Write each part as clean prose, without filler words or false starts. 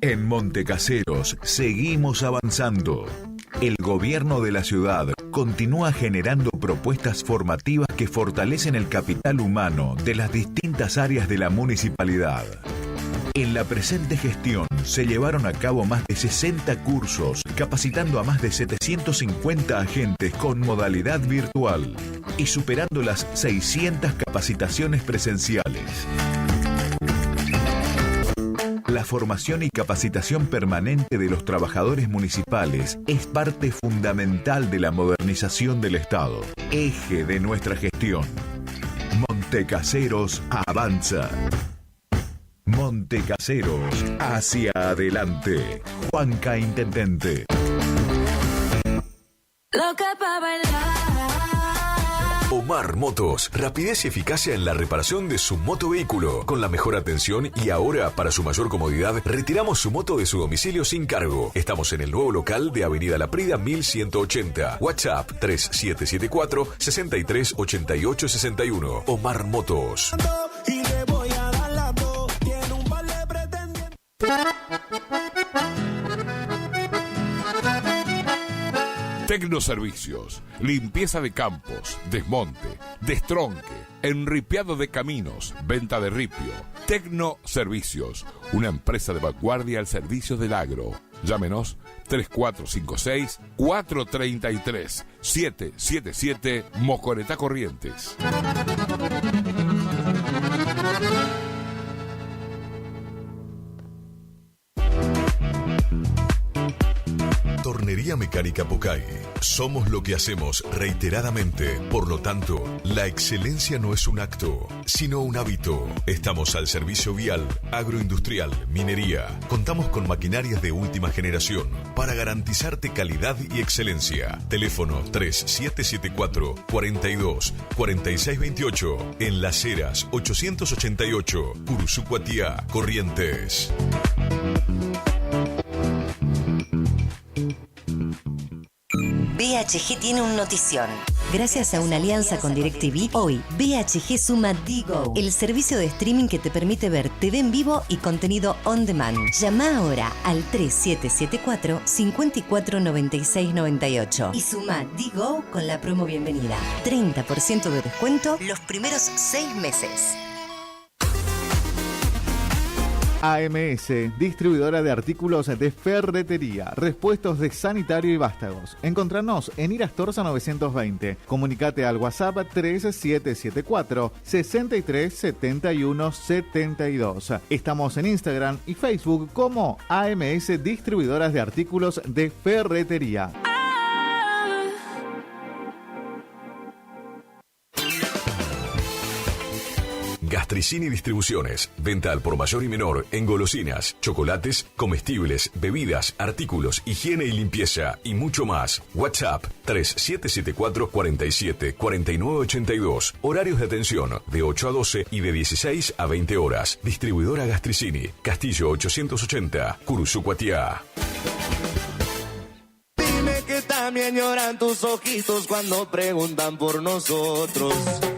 En Montecaseros seguimos avanzando. El gobierno de la ciudad continúa generando propuestas formativas que fortalecen el capital humano de las distintas áreas de la municipalidad. En la presente gestión se llevaron a cabo más de 60 cursos, capacitando a más de 750 agentes con modalidad virtual y superando las 600 capacitaciones presenciales. La formación y capacitación permanente de los trabajadores municipales es parte fundamental de la modernización del Estado, eje de nuestra gestión. Montecaseros avanza. Montecaseros, hacia adelante. Juanca Intendente. Loca pa' bailar. Omar Motos, rapidez y eficacia en la reparación de su motovehículo, con la mejor atención y ahora, para su mayor comodidad, retiramos su moto de su domicilio sin cargo. Estamos en el nuevo local de Avenida La Prida 1180. WhatsApp 3774 638861. Omar Motos. Y le voy a dar las dos. Tiene un par de pretendientes. Tecnoservicios, limpieza de campos, desmonte, destronque, enripiado de caminos, venta de ripio. Tecnoservicios, una empresa de vanguardia al servicio del agro. Llámenos 3456-433-777 Mocoretá Corrientes. Tornería Mecánica Pocay. Somos lo que hacemos reiteradamente. Por lo tanto, la excelencia no es un acto, sino un hábito. Estamos al servicio vial, agroindustrial, minería. Contamos con maquinarias de última generación para garantizarte calidad y excelencia. Teléfono 3774 42 4628. En Las Heras 888. Curuzú-Cuatiá, Corrientes. BHG tiene un notición. Gracias a una alianza con DirecTV, hoy BHG suma Digo, el servicio de streaming que te permite ver TV en vivo y contenido on demand. Llama ahora al 3774 54 96 98 y suma Digo con la promo bienvenida. 30% de descuento los primeros 6 meses. AMS, distribuidora de artículos de ferretería, repuestos de sanitario y vástagos. Encontranos en Irastorza 920. Comunicate al WhatsApp 3774 63 71 72. Estamos en Instagram y Facebook como AMS Distribuidoras de Artículos de Ferretería. Gastricini Distribuciones. Venta al por mayor y menor en golosinas, chocolates, comestibles, bebidas, artículos, higiene y limpieza y mucho más. WhatsApp 3774 47 49 82. Horarios de atención de 8 a 12 y de 16 a 20 horas. Distribuidora Gastricini. Castillo 880. Curuzú-Cuatiá. Dime que también lloran tus ojitos cuando preguntan por nosotros.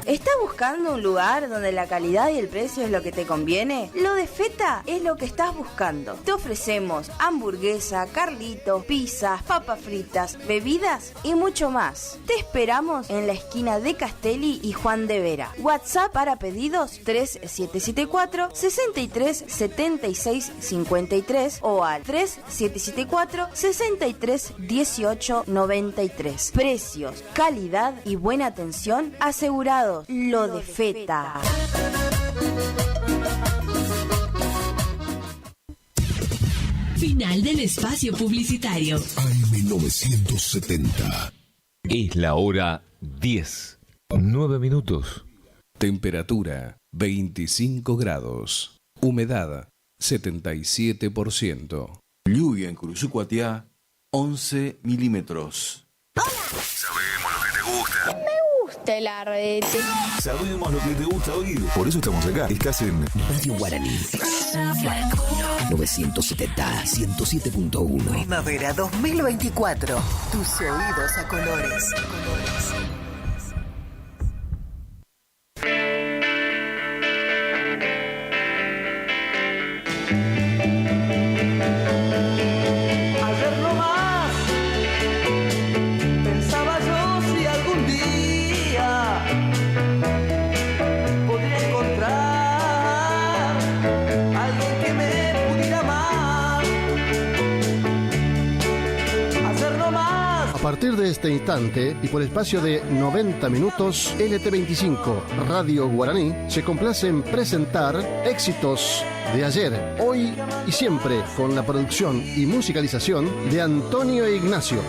¿Estás buscando un lugar donde la calidad y el precio es lo que te conviene? Lo de Feta es lo que estás buscando. Te ofrecemos hamburguesa, carlitos, pizzas, papas fritas, bebidas y mucho más. Te esperamos en la esquina de Castelli y Juan de Vera. WhatsApp para pedidos 3774 63 76 53 o al 3774 63 18 93. Precios, calidad y buena atención asegurados. Lo de Feta. Final del espacio publicitario. AM970. Es la hora 10. 9 minutos. Temperatura 25 grados. Humedad 77%. Lluvia en Curuzú-Cuatiá 11 milímetros. Sabemos lo que te gusta. El arrete. Sabemos lo que te gusta oír. Por eso estamos acá. Estás en Radio Guaraní. 970 107.1. Primavera 2024. Tus oídos a colores. partir de este instante y por espacio de 90 minutos, LT25 Radio Guaraní se complace en presentar éxitos de ayer, hoy y siempre, con la producción y musicalización de Antonio Ignacio.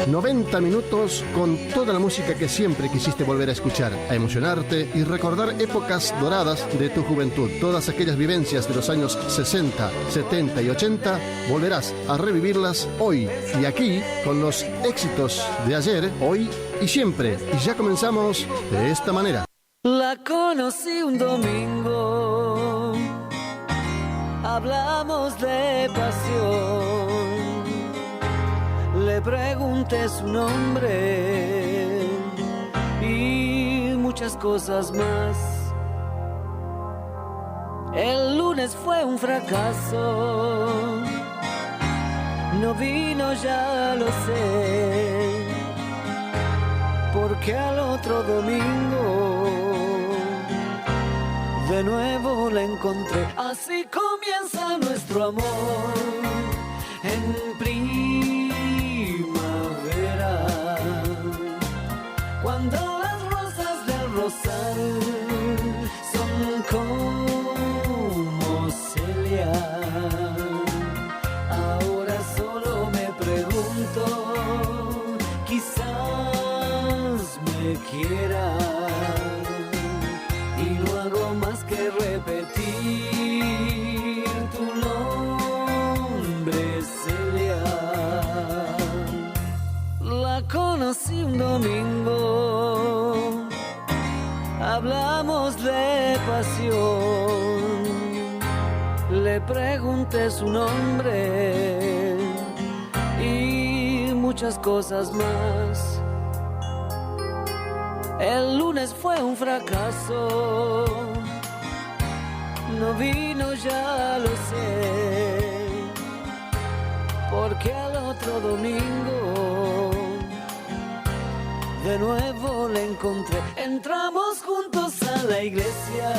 90 minutos con toda la música que siempre quisiste volver a escuchar, a emocionarte y recordar épocas doradas de tu juventud. Todas aquellas vivencias de los años 60, 70 y 80, volverás a revivirlas hoy y aquí con los éxitos de ayer, hoy y siempre. Y ya comenzamos de esta manera. La conocí un domingo, hablamos de pasión. Le pregunté su nombre y muchas cosas más. El lunes fue un fracaso, no vino, ya lo sé, porque al otro domingo de nuevo la encontré. Así comienza nuestro amor en cuando las rosas del rosal son como Celia. Ahora solo me pregunto, quizás me quiera, y no hago más que repetir tu nombre, Celia. La conocí un domingo, hablamos de pasión. Le pregunté su nombre y muchas cosas más. El lunes fue un fracaso, no vino, ya lo sé, porque al otro domingo de nuevo la encontré. Entramos juntos a la iglesia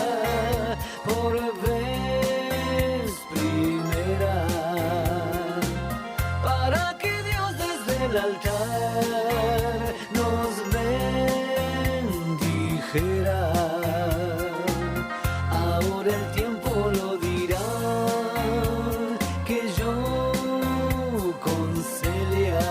por vez primera, para que Dios desde el altar nos bendijera. Ahora el tiempo lo dirá, que yo con Celia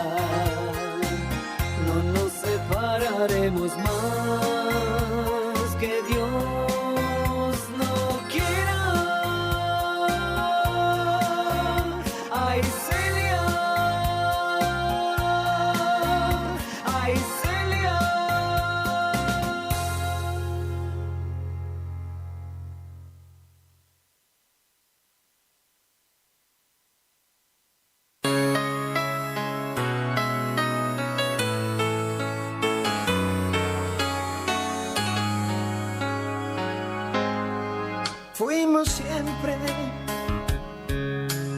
no nos separaremos más, que Dios no quiera. Ay, Celia, ay, Celia. Fuimos siempre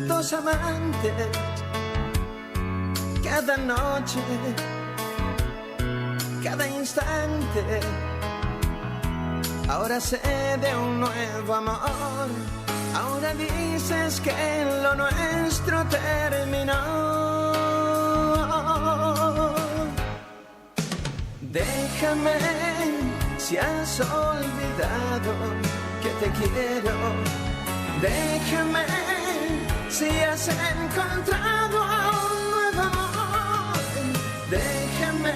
dos amantes, cada noche, cada instante. Ahora sé de un nuevo amor, ahora dices que lo nuestro terminó. Déjame si has olvidado que te quiero. Déjame si has encontrado un nuevo amor. Déjame,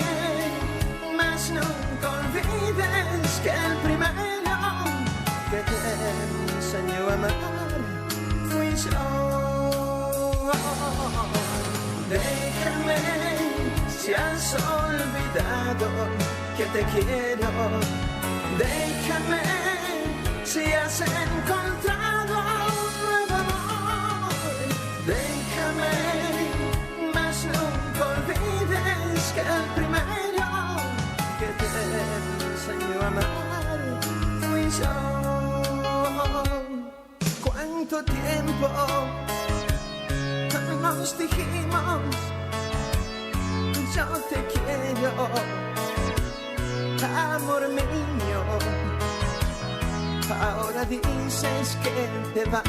mas nunca olvides que el primero que te enseñó a amar fui yo. Déjame si has olvidado que te quiero. Déjame si has encontrado un nuevo amor. Déjame, mas nunca olvides que el primero que te enseñó a amar fui yo. ¿Cuánto tiempo nos dijimos yo te quiero, amor mío? Ahora dices que te vas,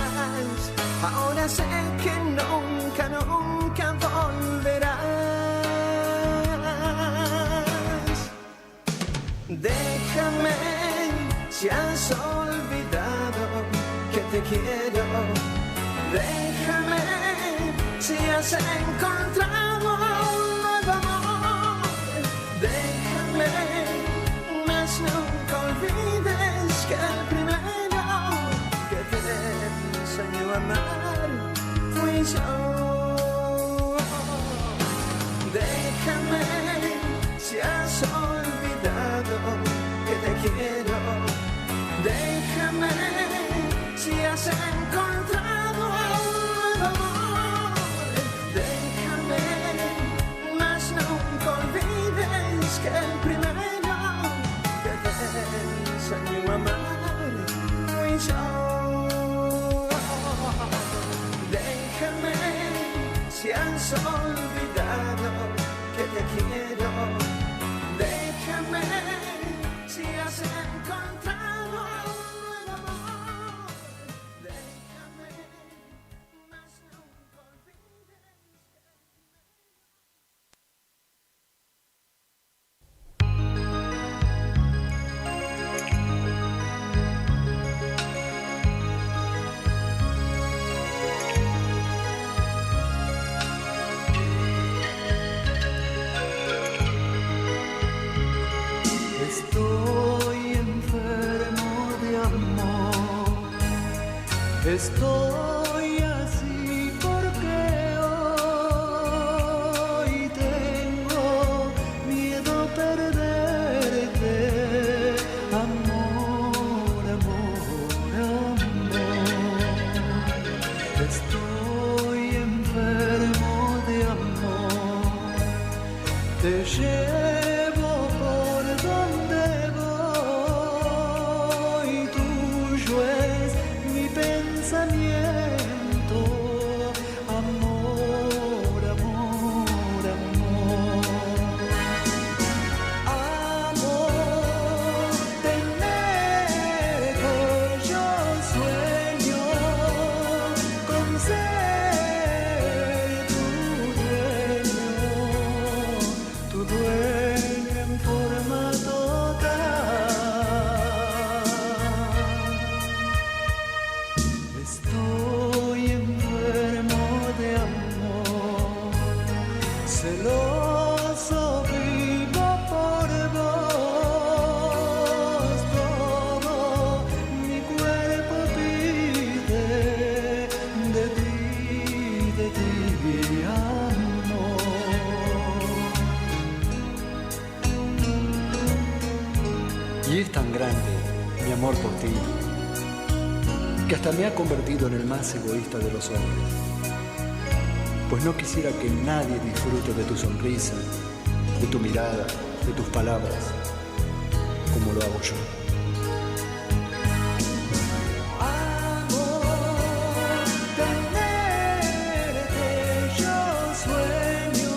ahora sé que nunca, nunca volverás. Déjame si has olvidado que te quiero. Déjame si has encontrado un nuevo amor. Déjame, mas nunca olvides que el primero que te enseñó a amar fui yo. Déjame si has olvidado que te quiero. Déjame si has encontrado un nuevo amor. Déjame, mas nunca olvides que el primero que te enseñó a amar fui yo. Déjame si has olvidado que te quiero. Déjame si has encontrado un nuevo amor. Déjame, mas nunca olvides. Estoy enfermo de amor. Estoy así porque hoy tengo miedo a perderte. Amor, amor, amor. Estoy enfermo de amor. Te llevo por donde voy, tuyo es mi pensamiento. Amor, amor, amor. Amor, tenerte yo sueño con ser tu dueño en forma total. Estoy enfermo de amor, celoso vivo por vos. Todo mi cuerpo pide de ti, amor. Y es tan grande mi amor por ti, que hasta me ha convertido en el más egoísta de los hombres. Pues no quisiera que nadie disfrute de tu sonrisa, de tu mirada, de tus palabras, como lo hago yo. Amor, tenerte yo sueño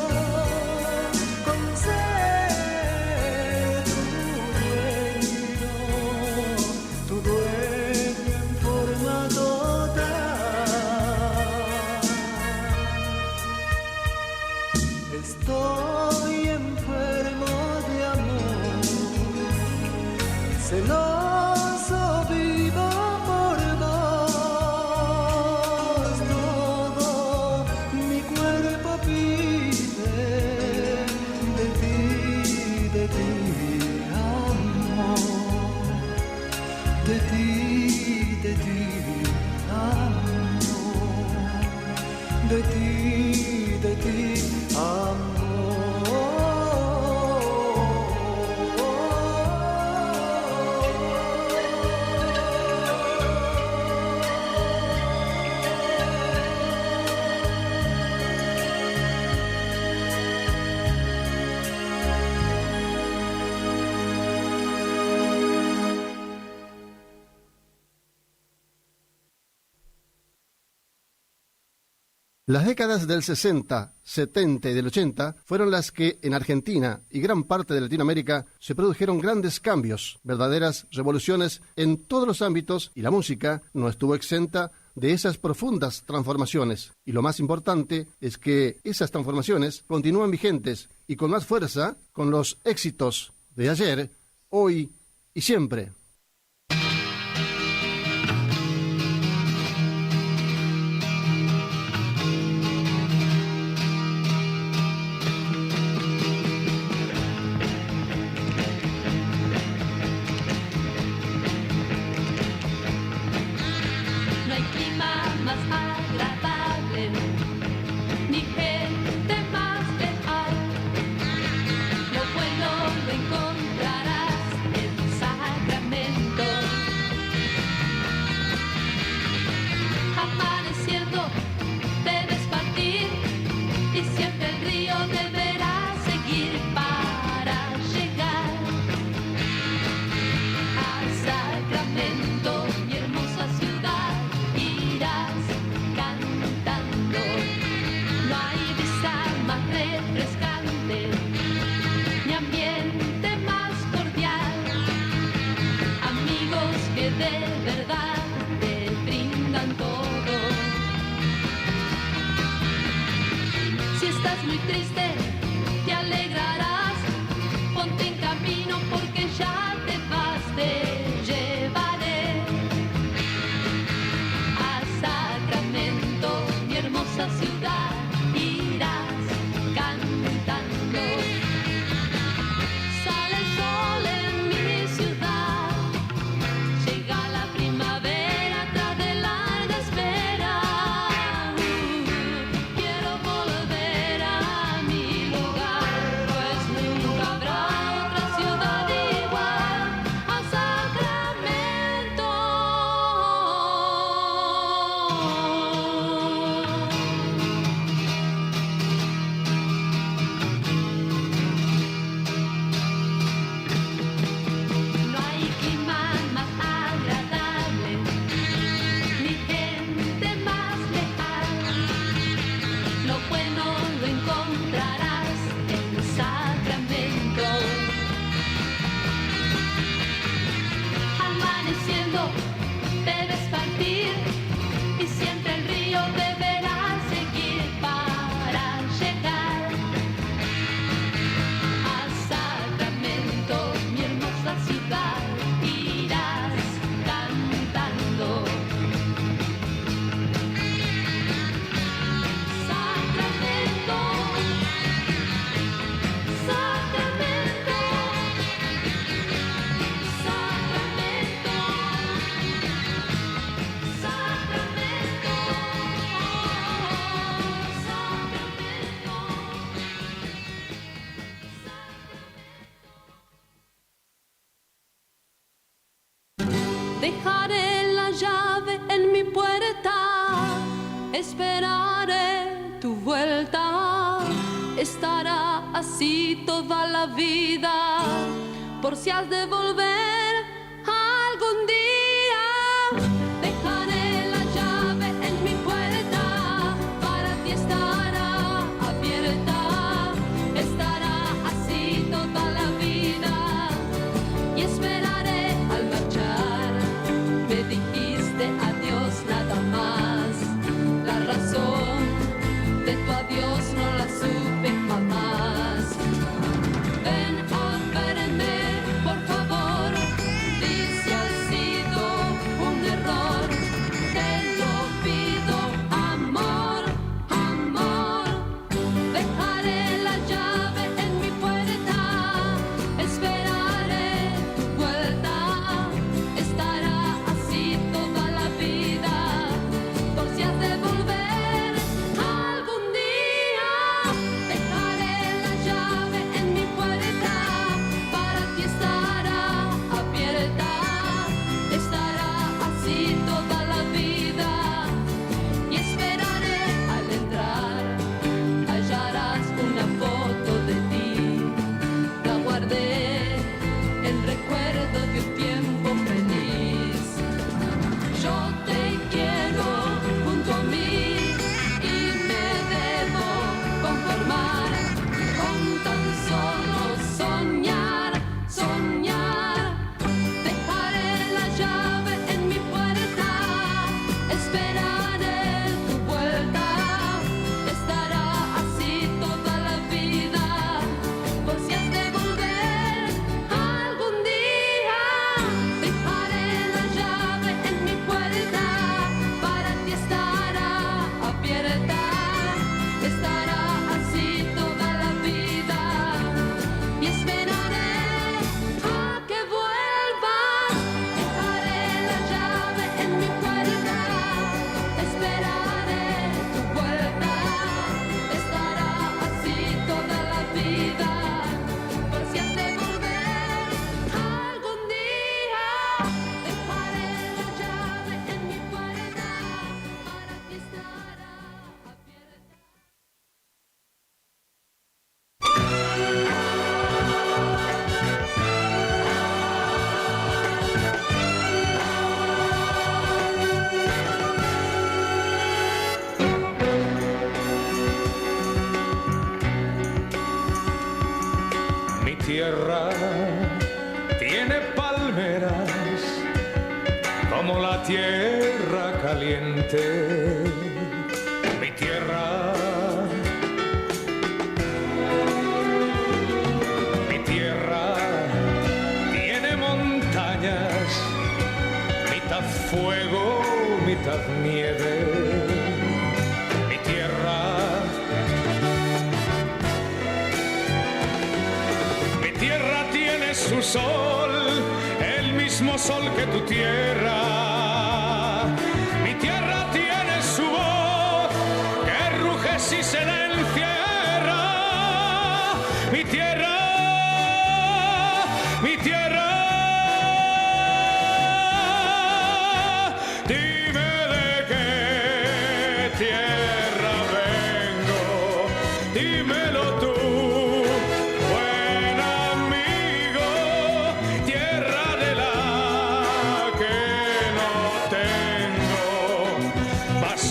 con ser tu dueño en forma total. Estoy enfermo de amor, celoso vivo por vos. Todo mi cuerpo pide de ti, amor. De ti, amor. De ti, amor. Las décadas del 60, 70 y del 80 fueron las que en Argentina y gran parte de Latinoamérica se produjeron grandes cambios, verdaderas revoluciones en todos los ámbitos, y la música no estuvo exenta de esas profundas transformaciones. Y lo más importante es que esas transformaciones continúan vigentes y con más fuerza con los éxitos de ayer, hoy y siempre. No hay clima más agradable, ni gente más leal. Lo bueno lo encontrarás en Sacramento. Amaneciendo debes partir y siempre el río deberá seguir para llegar a Sacramento, mi hermosa ciudad. Irás cantando, no hay brisa más refrescante, ni ambiente más cordial, amigos que de verdad te brindan todo. Si estás muy triste, te alegrarás, ponte en camino porque ya te vas, te llevaré a Sacramento, mi hermosa ciudad. Irás cantando. Sale el sol en mi ciudad, llega la primavera tras de larga espera. Quiero volver a mi lugar, pues nunca habrá otra ciudad igual a Sacramento. No hay clima más agradable, ni gente más leal. Lo bueno lo encontrarás en Sacramento. Amaneciendo debes partir y siempre el río deberá seguir para llegar a Sacramento, mi hermosa ciudad. Irás cantando. Sacramento, Sacramento, Sacramento, Sacramento, dejaré la llave en mi puerta, esperaré tu vuelta. Estará así toda la vida, por si has de volver algún día. Dejaré la llave en mi puerta, para ti estará abierta. Estará así toda la vida y esperaré al marchar. Me dijiste adiós nada más, la razón de tu adiós no la supe jamás. Ven a verme, por favor, la tierra caliente, mi tierra. Mi tierra tiene montañas, mitad fuego, mitad nieve. Mi tierra. Mi tierra tiene su sol, el mismo sol que tu tierra. Mi tierra tiene su voz, que ruge si se la encierra. Mi tierra, mi tierra. Dime de qué tierra vengo, dímelo tú.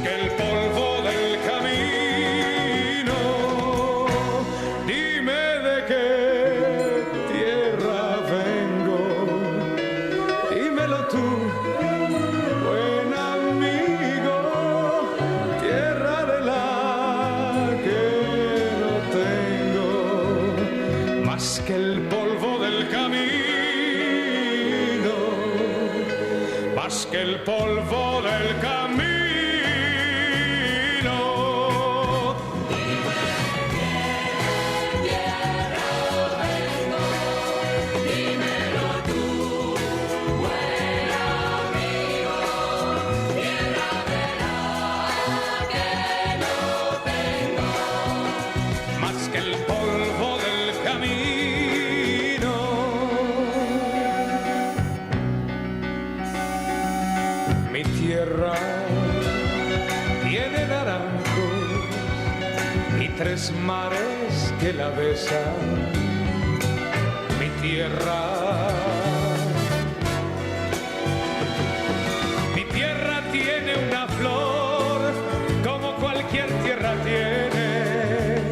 Que el polvo del camino. Dime de qué tierra vengo, dímelo tú, buen amigo. Tierra de la que no tengo, más que el polvo del camino. Mi tierra tiene naranjos y 3 mares que la besan. Mi tierra tiene una flor como cualquier tierra tiene,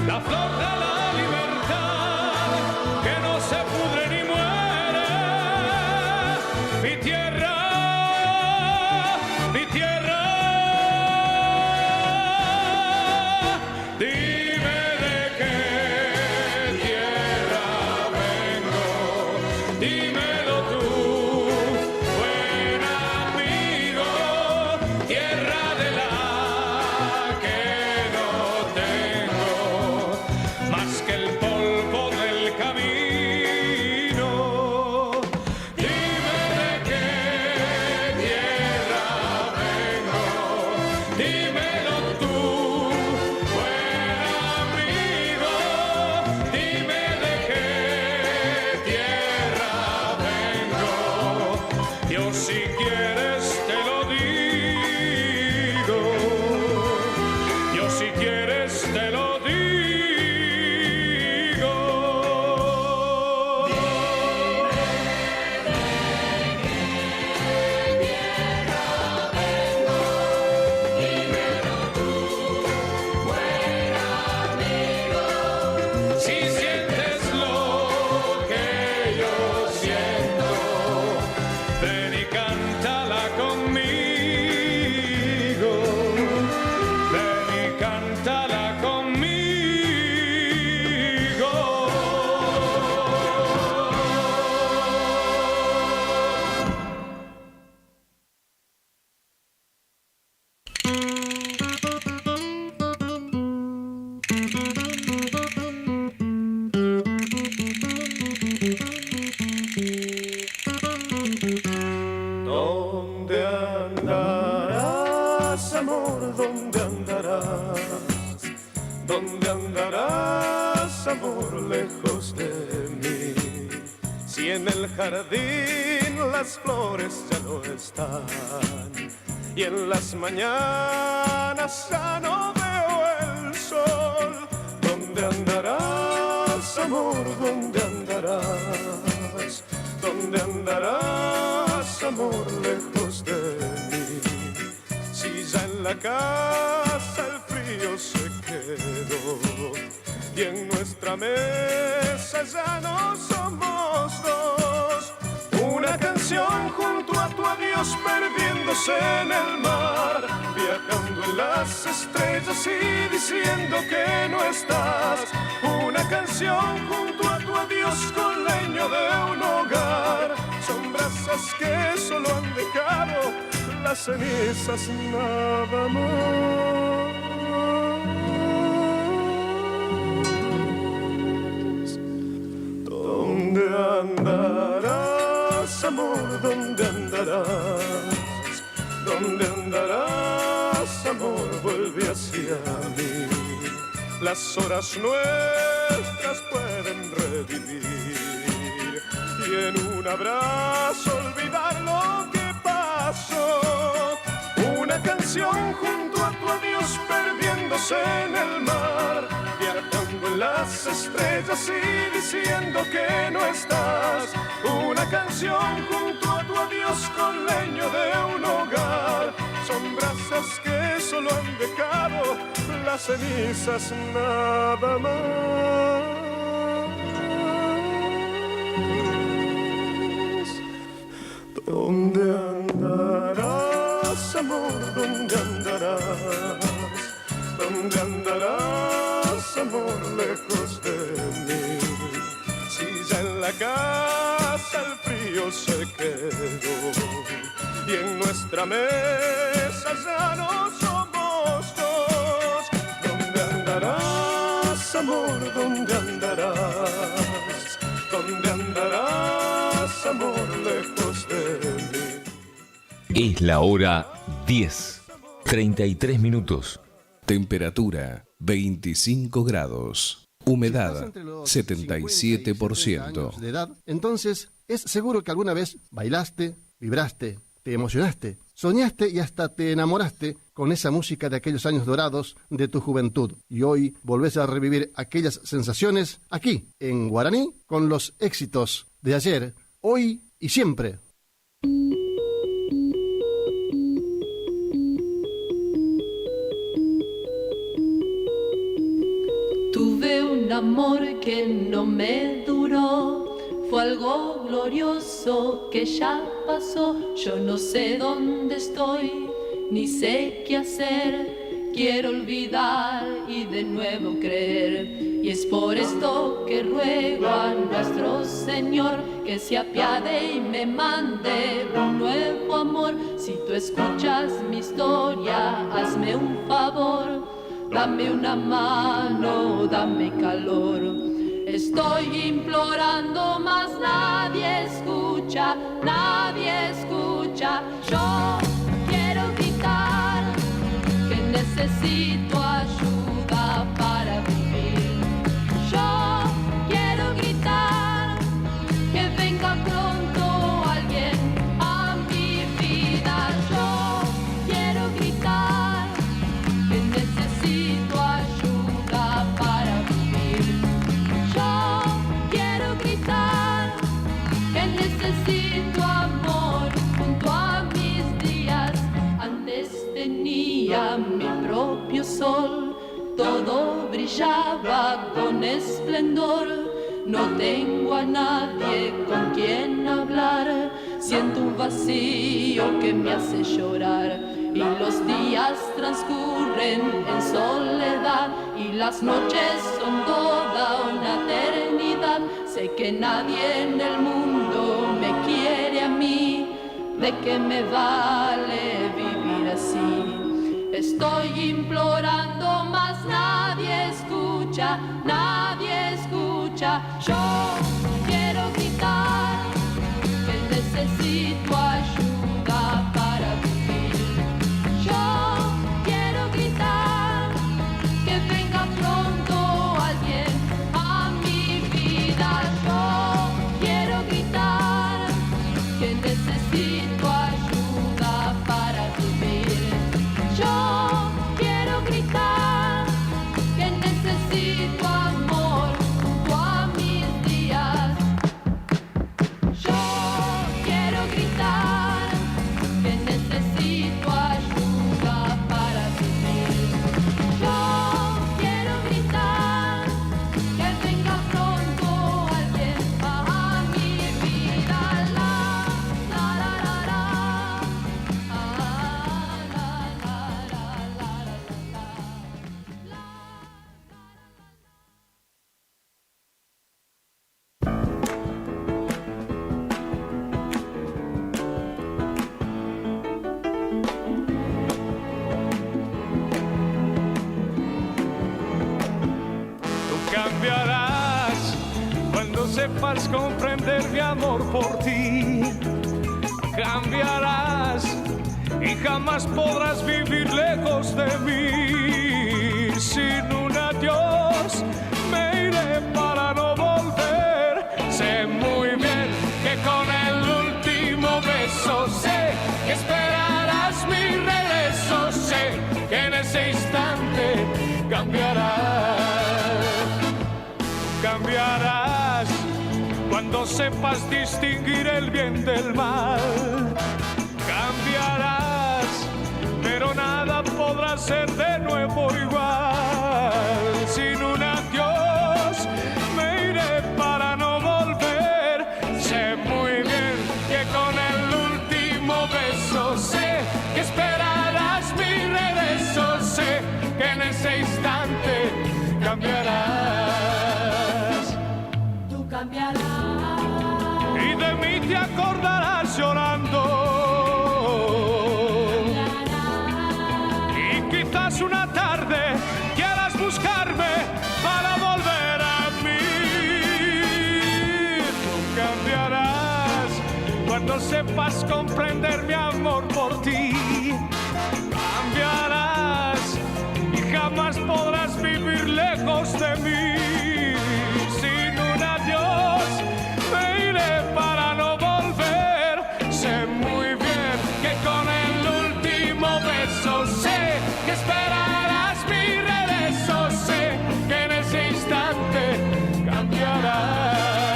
la flor de la libertad que no se pudre ni muere. Mi tierra. Mi tierra, dime de qué tierra vengo, dímelo tú, buen amigo. Tierra de la que no tengo, más que el polvo del camino. Si quieres te lo digo, yo si quieres te lo digo. dímelo tú, buen amigo. Si sientes lo que yo siento, ven y cántala conmigo, ven y cántala conmigo. ¿Dónde andarás, amor? ¿Dónde andarás? ¿Dónde andarás, amor, lejos de mí? Si en el jardín las flores ya no están y en las mañanas ya no veo el sol. ¿Dónde andarás, amor? ¿Dónde andarás? ¿Dónde andarás, amor, lejos de mí? Si ya en la casa el frío se quedó y en nuestra mesa ya no somos dos. Una canción junto a tu adiós perdiéndose en el mar, viajando en las estrellas y diciendo que no estás. Una canción junto a tu adiós con leño de un hogar, son brasas que solo han dejado las cenizas nada más. ¿Dónde andarás, amor? ¿Dónde andarás? ¿Dónde andarás, amor? Vuelve hacia mí. Las horas nuestras pueden revivir y en un abrazo olvidar lo que pasó. Una canción junto a tu adiós perdiéndose en el mar, viajando en las estrellas y diciendo que no estás. Una canción junto a tu adiós con leño de un hogar, son brasas que solo han dejado las cenizas nada más. ¿Dónde andarás, amor? ¿Dónde andarás? ¿Dónde andarás, amor, lejos de mí? Si ya en la casa el frío se quedó y en nuestra mesa ya no somos dos. ¿Dónde andarás, amor? ¿Dónde andarás? ¿Dónde andarás, amor, lejos de mí? Es la hora 10, 33 minutos. Temperatura 25 grados. Humedad 77%. De edad, entonces es seguro que alguna vez bailaste, vibraste, te emocionaste, soñaste y hasta te enamoraste con esa música de aquellos años dorados de tu juventud. Y hoy volvés a revivir aquellas sensaciones aquí, en Guaraní, con los éxitos de ayer, hoy y siempre. Tuve un amor que no me duró, fue algo glorioso que ya pasó. Yo no sé dónde estoy, ni sé qué hacer. Quiero olvidar y de nuevo creer. Y es por esto que ruego a nuestro Señor que se apiade y me mande un nuevo amor. Si tú escuchas mi historia, hazme un favor. Dame una mano, dame calor. Estoy implorando, mas nadie escucha, nadie escucha. Yo quiero gritar que necesito ayuda para vivir. Yo quiero gritar que venga pronto alguien a mi vida. Yo quiero gritar que necesito ayuda para vivir. Yo quiero gritar que necesito amor junto a mis días. Antes tenía mi propio sol, todo brillaba con esplendor. No tengo a nadie con quien hablar, siento un vacío que me hace llorar. Y los días transcurren en soledad y las noches son toda una eternidad. Sé que nadie en el mundo me quiere a mí, ¿de qué me vale vivir así? Estoy implorando, mas nadie escucha, nadie escucha. Yo quiero gritar que necesito ayuda para vivir. Yo quiero gritar que venga pronto alguien a mi vida. Yo quiero gritar que necesito ayuda para vivir. Yo quiero gritar que necesito amor junto a mis días. Yo quiero gritar sepas comprender mi amor por ti, cambiarás y jamás podrás vivir lejos de mí. Sin un adiós me iré para no volver. Sé muy bien que con el último beso sé que esperarás mi regreso. Sé que en ese instante cambiarás. Cambiarás cuando sepas distinguir el bien del mal. Cambiarás, pero nada podrá ser de nuevo igual. Sin un adiós me iré para no volver. Sé muy bien que con el último beso sé que esperarás mi regreso. Sé que en ese instante cambiarás. Tú cambiarás. Y de mí te acordarás llorando. Una tarde quieras buscarme para volver a mí. Tú cambiarás cuando sepas comprender mi amor por ti. Cambiarás y jamás podrás vivir lejos de mí. Sin un adiós me iré para no volver. Sé muy bien que con el último beso sé que esperarás mi regreso. Sé que en ese instante cambiarás.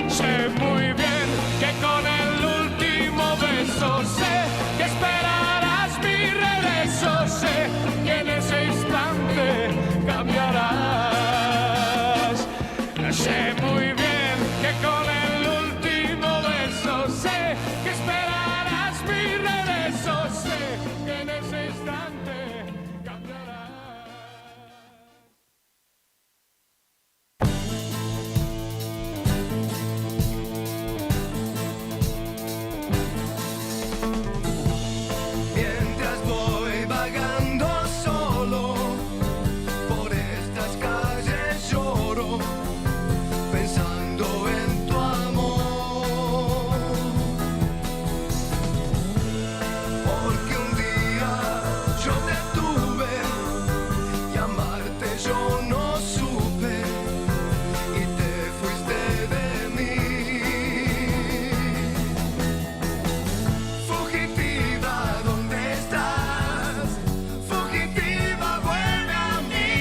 Sé muy bien que con el último beso sé que esperarás mi regreso. Sé que en ese instante cambiarás. Sé muy bien que con el último beso sé que esperarás mi regreso. Sé que en ese instante cambiarás. Mientras voy vagando solo por estas calles lloro, pensando en tu amor. Porque un día yo te tuve y amarte yo no supe y te fuiste de mí. Fugitiva, ¿dónde estás? Fugitiva, vuelve a mí.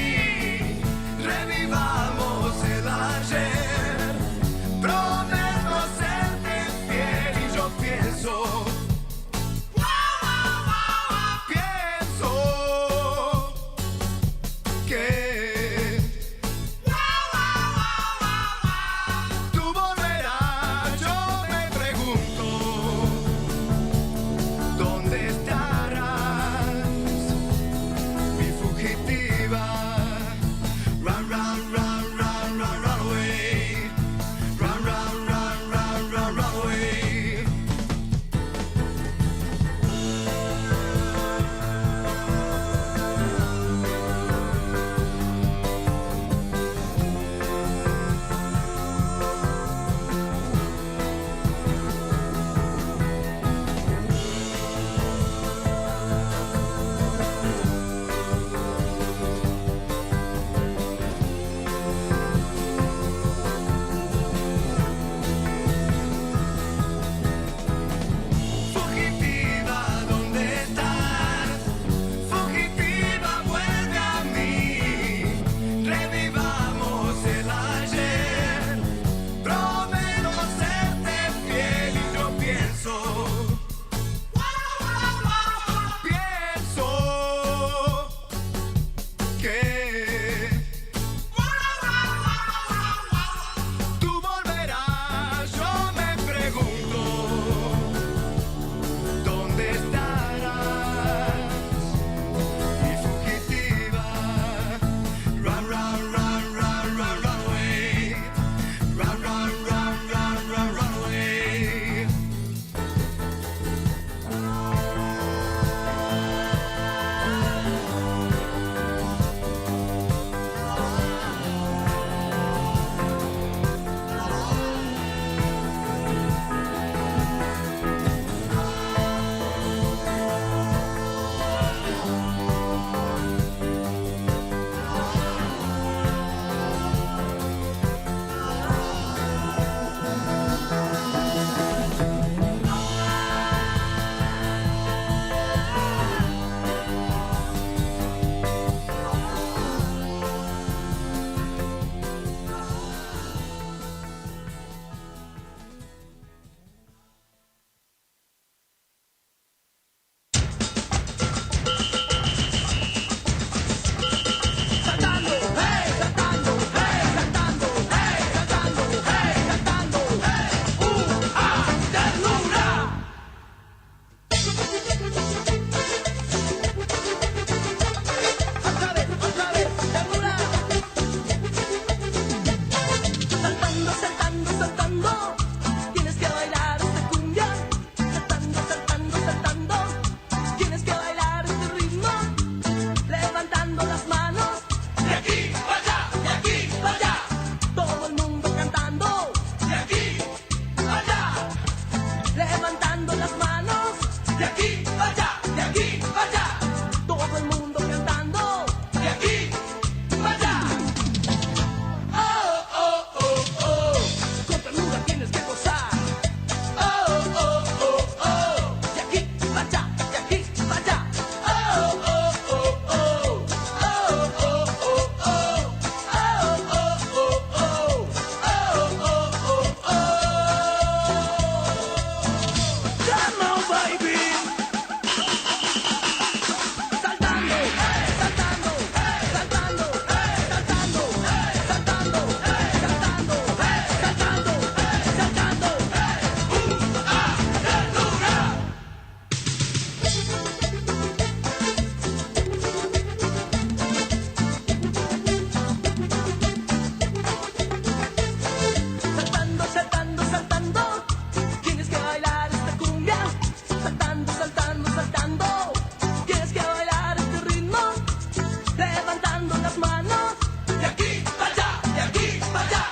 Revivamos el ayer. Prometo serte fiel y yo pienso. Pienso que tú volverás. Yo me pregunto, ¿dónde estarás, mi fugitiva? Run, run, run, run, run, run away. Run, run, run, run, run, run away. levantando las manos, de aquí para allá, de aquí para allá, todo el mundo cantando, de aquí para allá. Oh, oh, oh, oh, con ternura tienes que gozar. Oh, oh, oh, oh, de aquí para allá, de aquí para allá. Oh, oh, oh, oh, oh, oh, oh, oh, oh, oh, oh, oh, oh, come on, baby. Saltando, saltando, saltando, saltando, saltando, saltando, saltando, saltando, saltando, saltando, saltando, tienes que bailar esta cumbia. Saltando, saltando, saltando, tienes que bailar este ritmo. Levantando las manos, de aquí para allá, de aquí para allá.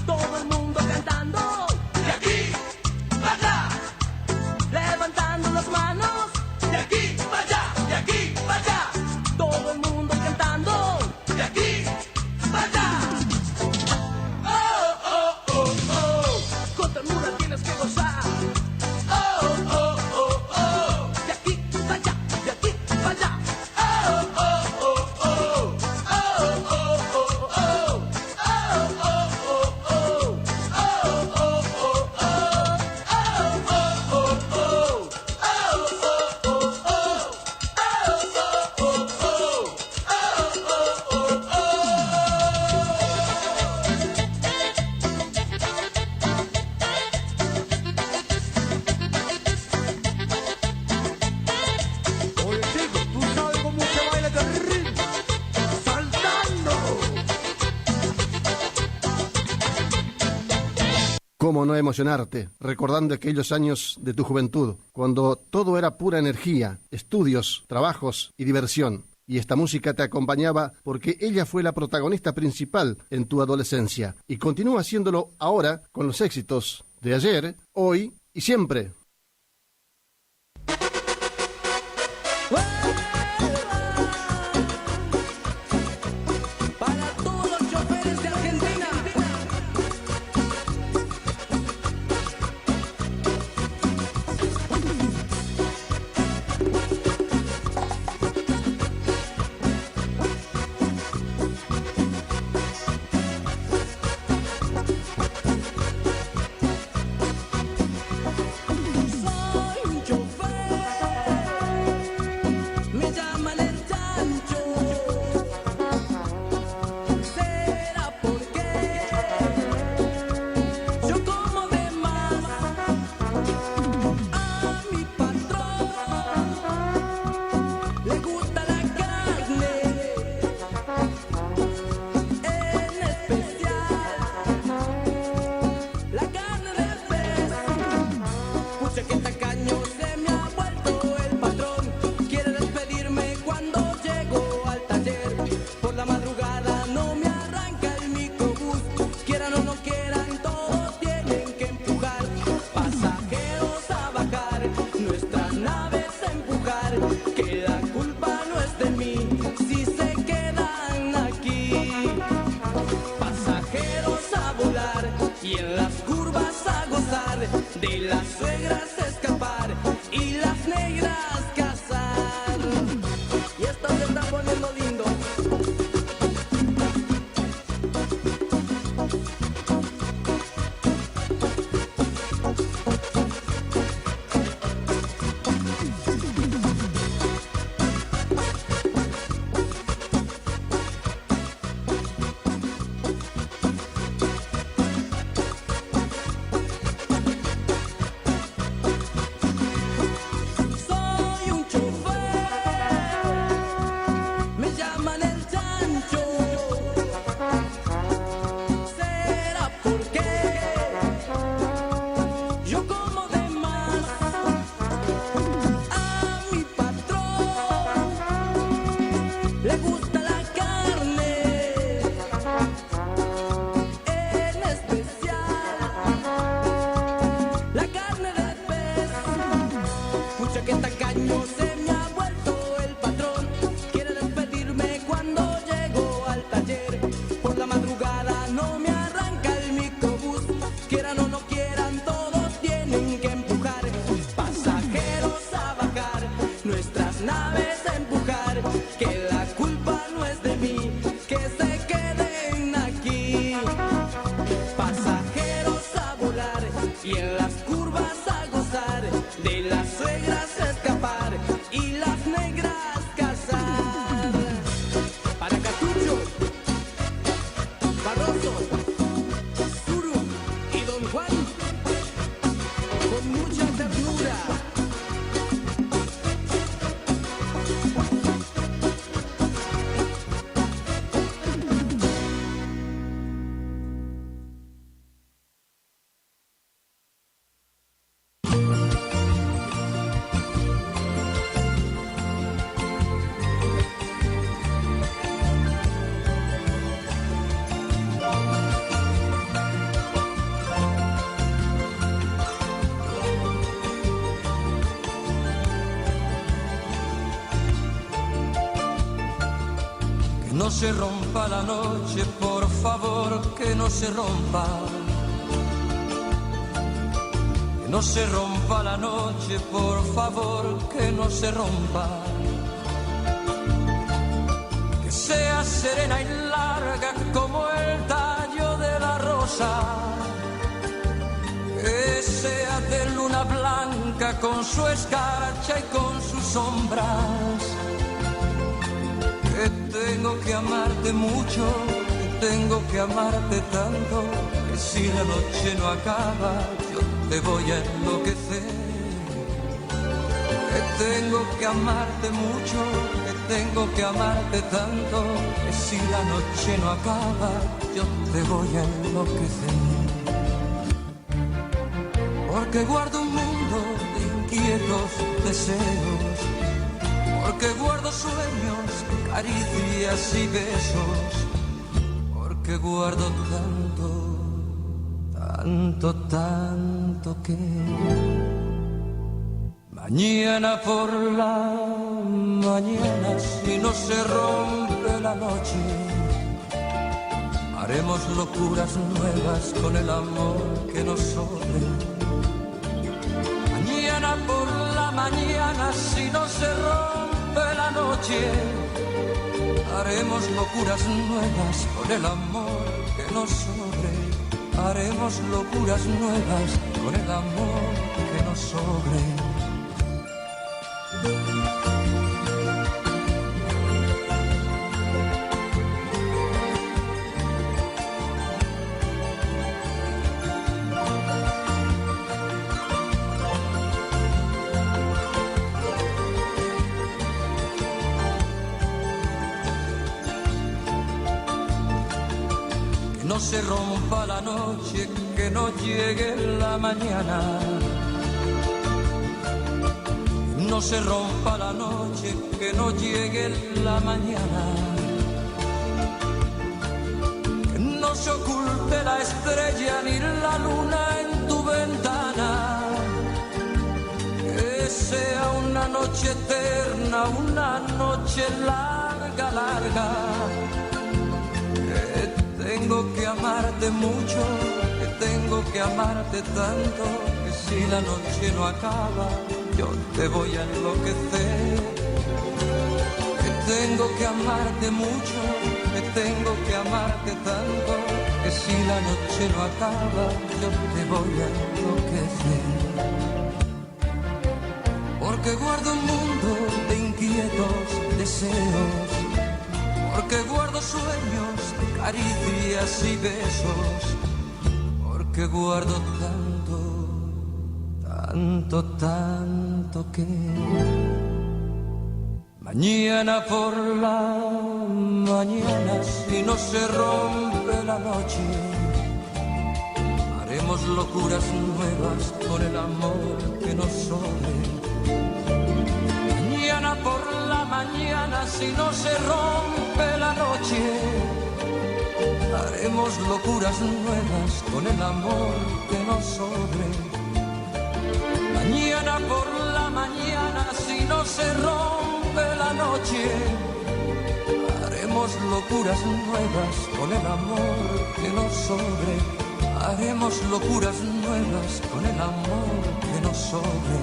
Todo el mundo cantando, de aquí para allá. Levantando las manos, de aquí para allá, de aquí para allá. Todo el mundo cantando, de aquí para allá. Oh, oh, oh, oh, con ternura tienes que gozar. Oh, oh, oh, oh, de aquí para allá, de aquí para allá. Oh, oh, oh, oh, oh, oh, oh, oh, oh, oh, oh, Oye, chico, ¿tú sabes cómo se baila este ritmo? ¡Saltando! ¿Cómo no emocionarte recordando aquellos años de tu juventud, cuando todo era pura energía, estudios, trabajos y diversión? Y esta música te acompañaba porque ella fue la protagonista principal en tu adolescencia y continúa haciéndolo ahora con los éxitos de ayer, hoy y siempre. Para todos los choferes de Argentina. Soy un chofer, me llaman el chancho. Será porque yo como de más. A mi patrón le gusta la carne, en especial la carne de pez. Pucha que tacaño se me ha vuelto el patrón. Quiere despedirme cuando llego al taller. Por la madrugada no me arranca el microbús. Quieran o no quieran, todos tienen que empujar. Pasajeros a bajar, nuestras naves a empujar. Que la culpa no es de mí si se quedan aquí. Pasajeros a volar y en las curvas a gozar. De las suegras escapar y las negras cazar. Y esto se está poniendo lindo. año se me ha vuelto el patrón. Quiere despedirme cuando llego al taller. Por la madrugada no me arranca el microbús. Quieran o no quieran, todos tienen que empujar. Pasajeros a bajar, nuestras naves a empujar. Que la culpa no es de mí, que se queden aquí. Pasajeros a volar y en las curvas a gozar. De las suegras escapar y las negras cazar. Para Cartucho, Barroso, Zuru y Don Juan, con mucha ternura. Que no se rompa la noche, por favor, que no se rompa. Que no se rompa la noche, por favor, que no se rompa. Que sea serena y larga como el tallo de la rosa. Que sea de luna blanca con su escarcha y con sus sombras. Que tengo que amarte mucho, que tengo que amarte tanto, que si la noche no acaba, yo te voy a enloquecer. Que tengo que amarte mucho, que tengo que amarte tanto, que si la noche no acaba, yo te voy a enloquecer. Porque guardo un mundo de inquietos deseos, porque guardo sueños, caricias y besos, porque guardo tanto, tanto, tanto que mañana por la mañana, si no se rompe la noche, haremos locuras nuevas con el amor que nos sobre. Mañana por la mañana, si no se rompe la noche, haremos locuras nuevas con el amor que nos sobre. Haremos locuras nuevas con el amor que nos sobre. No se rompa la noche, que no llegue la mañana. No se rompa la noche, que no llegue la mañana. Que no se oculte la estrella ni la luna en tu ventana. Que sea una noche eterna, una noche larga, larga. Tengo que amarte mucho, que tengo que amarte tanto, que si la noche no acaba, yo te voy a enloquecer. Que tengo que amarte mucho, que tengo que amarte tanto, que si la noche no acaba, yo te voy a enloquecer. Porque guardo un mundo de inquietos deseos, porque guardo sueños, caricias y besos, porque guardo tanto, tanto, tanto que mañana por la mañana, si no se rompe la noche, haremos locuras nuevas con el amor que nos sobre. Mañana por la mañana, si no se rompe la noche, haremos locuras nuevas con el amor que nos sobre. Mañana por la mañana, si no se rompe la noche, haremos locuras nuevas con el amor que nos sobre. Haremos locuras nuevas con el amor que nos sobre.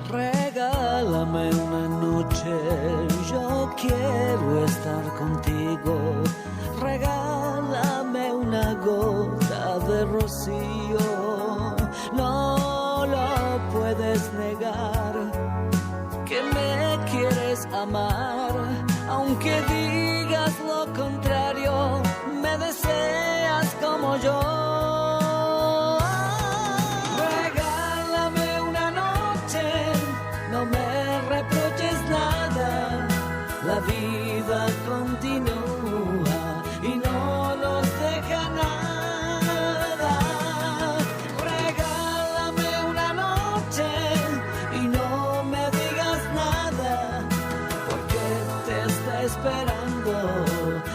Regálame una noche, yo quiero estar contigo. Regálame una gota de rocío, no lo puedes negar, que me quieres amar, aunque digas lo contrario, me deseas como yo. No me reproches nada, la vida continúa y no nos deja nada. Regálame una noche y no me digas nada, porque te está esperando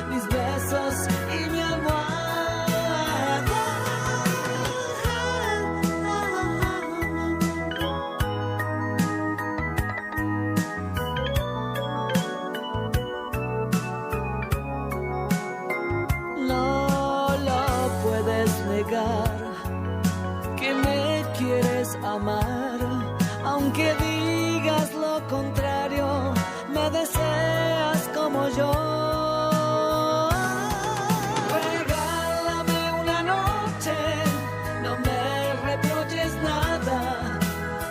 mis besos y mi almohada. Que me quieres amar, aunque digas lo contrario, me deseas como yo. Regálame una noche, no me reproches nada,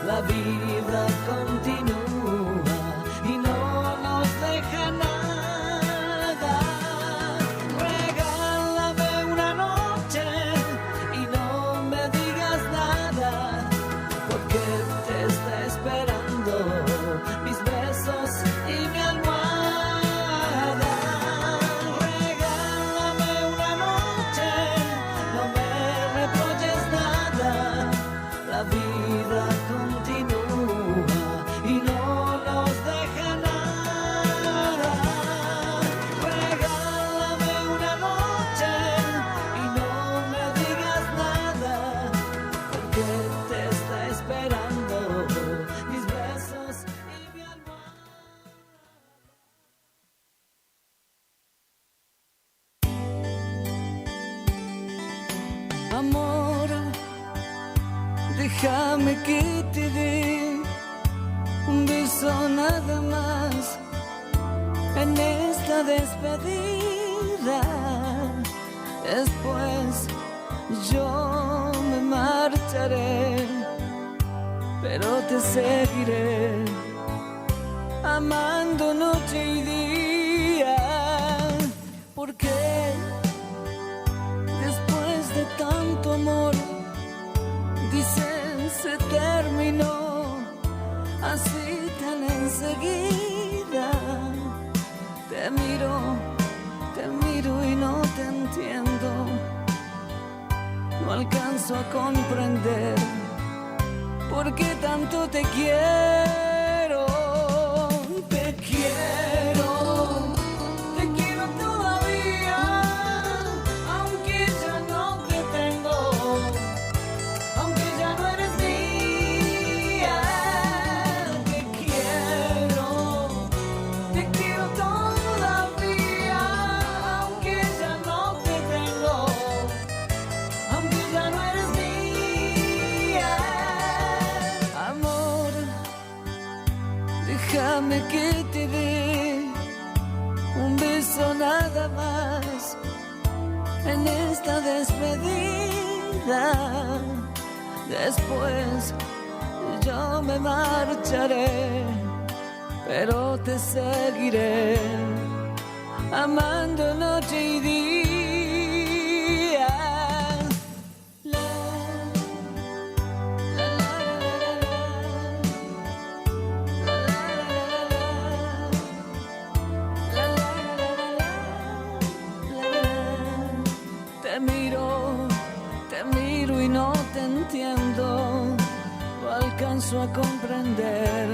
la vida continúa y no nos deja nada. Amor, déjame que te dé un beso nada más en esta despedida. Después yo me marcharé, pero te seguiré amando noche y día, porque de tanto amor, dicen se terminó así tan enseguida. Te miro y no te entiendo, no alcanzo a comprender por qué tanto te quiero. Te quiero. Déjame que te dé un beso nada más en esta despedida. Después yo me marcharé, pero te seguiré amando noche y día. alcanzo a comprender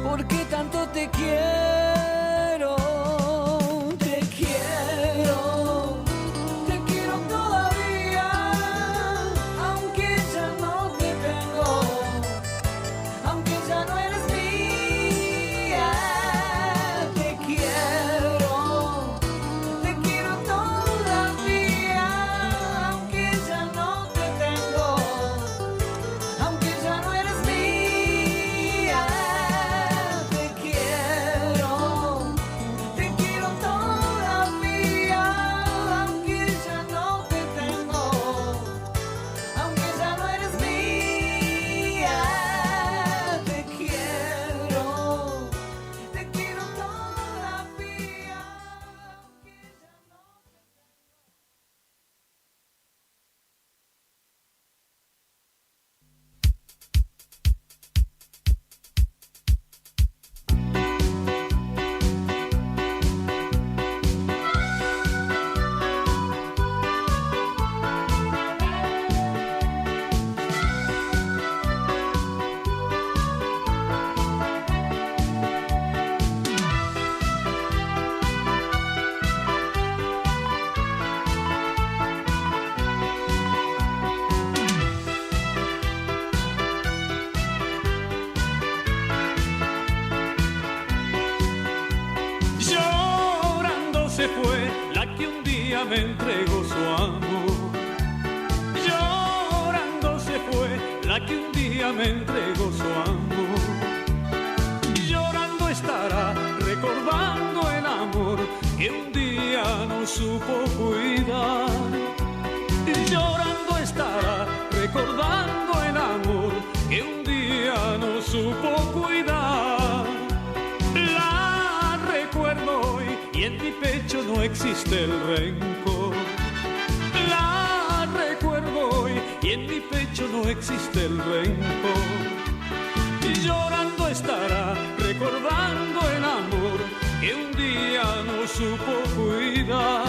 por qué tanto te quiero. Te quiero todavía, aunque ya no te tengo, aunque ya no eres mía. Te quiero todavía, aunque ya no te tengo, aunque ya no eres mía. Te quiero todavía, aunque ya no te tengo, aunque ya no eres mía. Te quiero todavía. Llorando se fue la que un día me entregó su amor. Llorando se fue la que un día me entregó su amor. Llorando estará recordando el amor que un día no supo cuidar. Llorando estará recordando el amor que un día no supo cuidar. La recuerdo hoy y en mi pecho no existe el rencor. La recuerdo hoy y en mi pecho no existe el rencor. Llorando estará recordando el amor que un día no supo cuidar.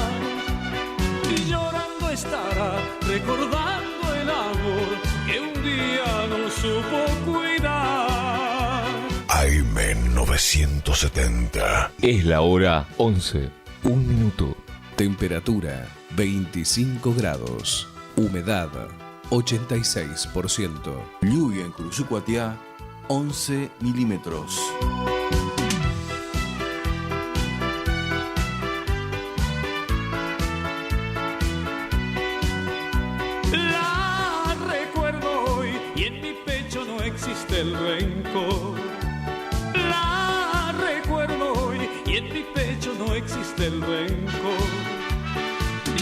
Llorando estará recordando el amor que un día no supo cuidar. AM 970. Es la hora 11, 1 minuto. Temperatura 25 grados. Humedad 86%. Lluvia en Curuzucuatiá, 11 milímetros. La recuerdo hoy y en mi pecho no existe el rencor. La recuerdo hoy y en mi pecho no existe el rencor.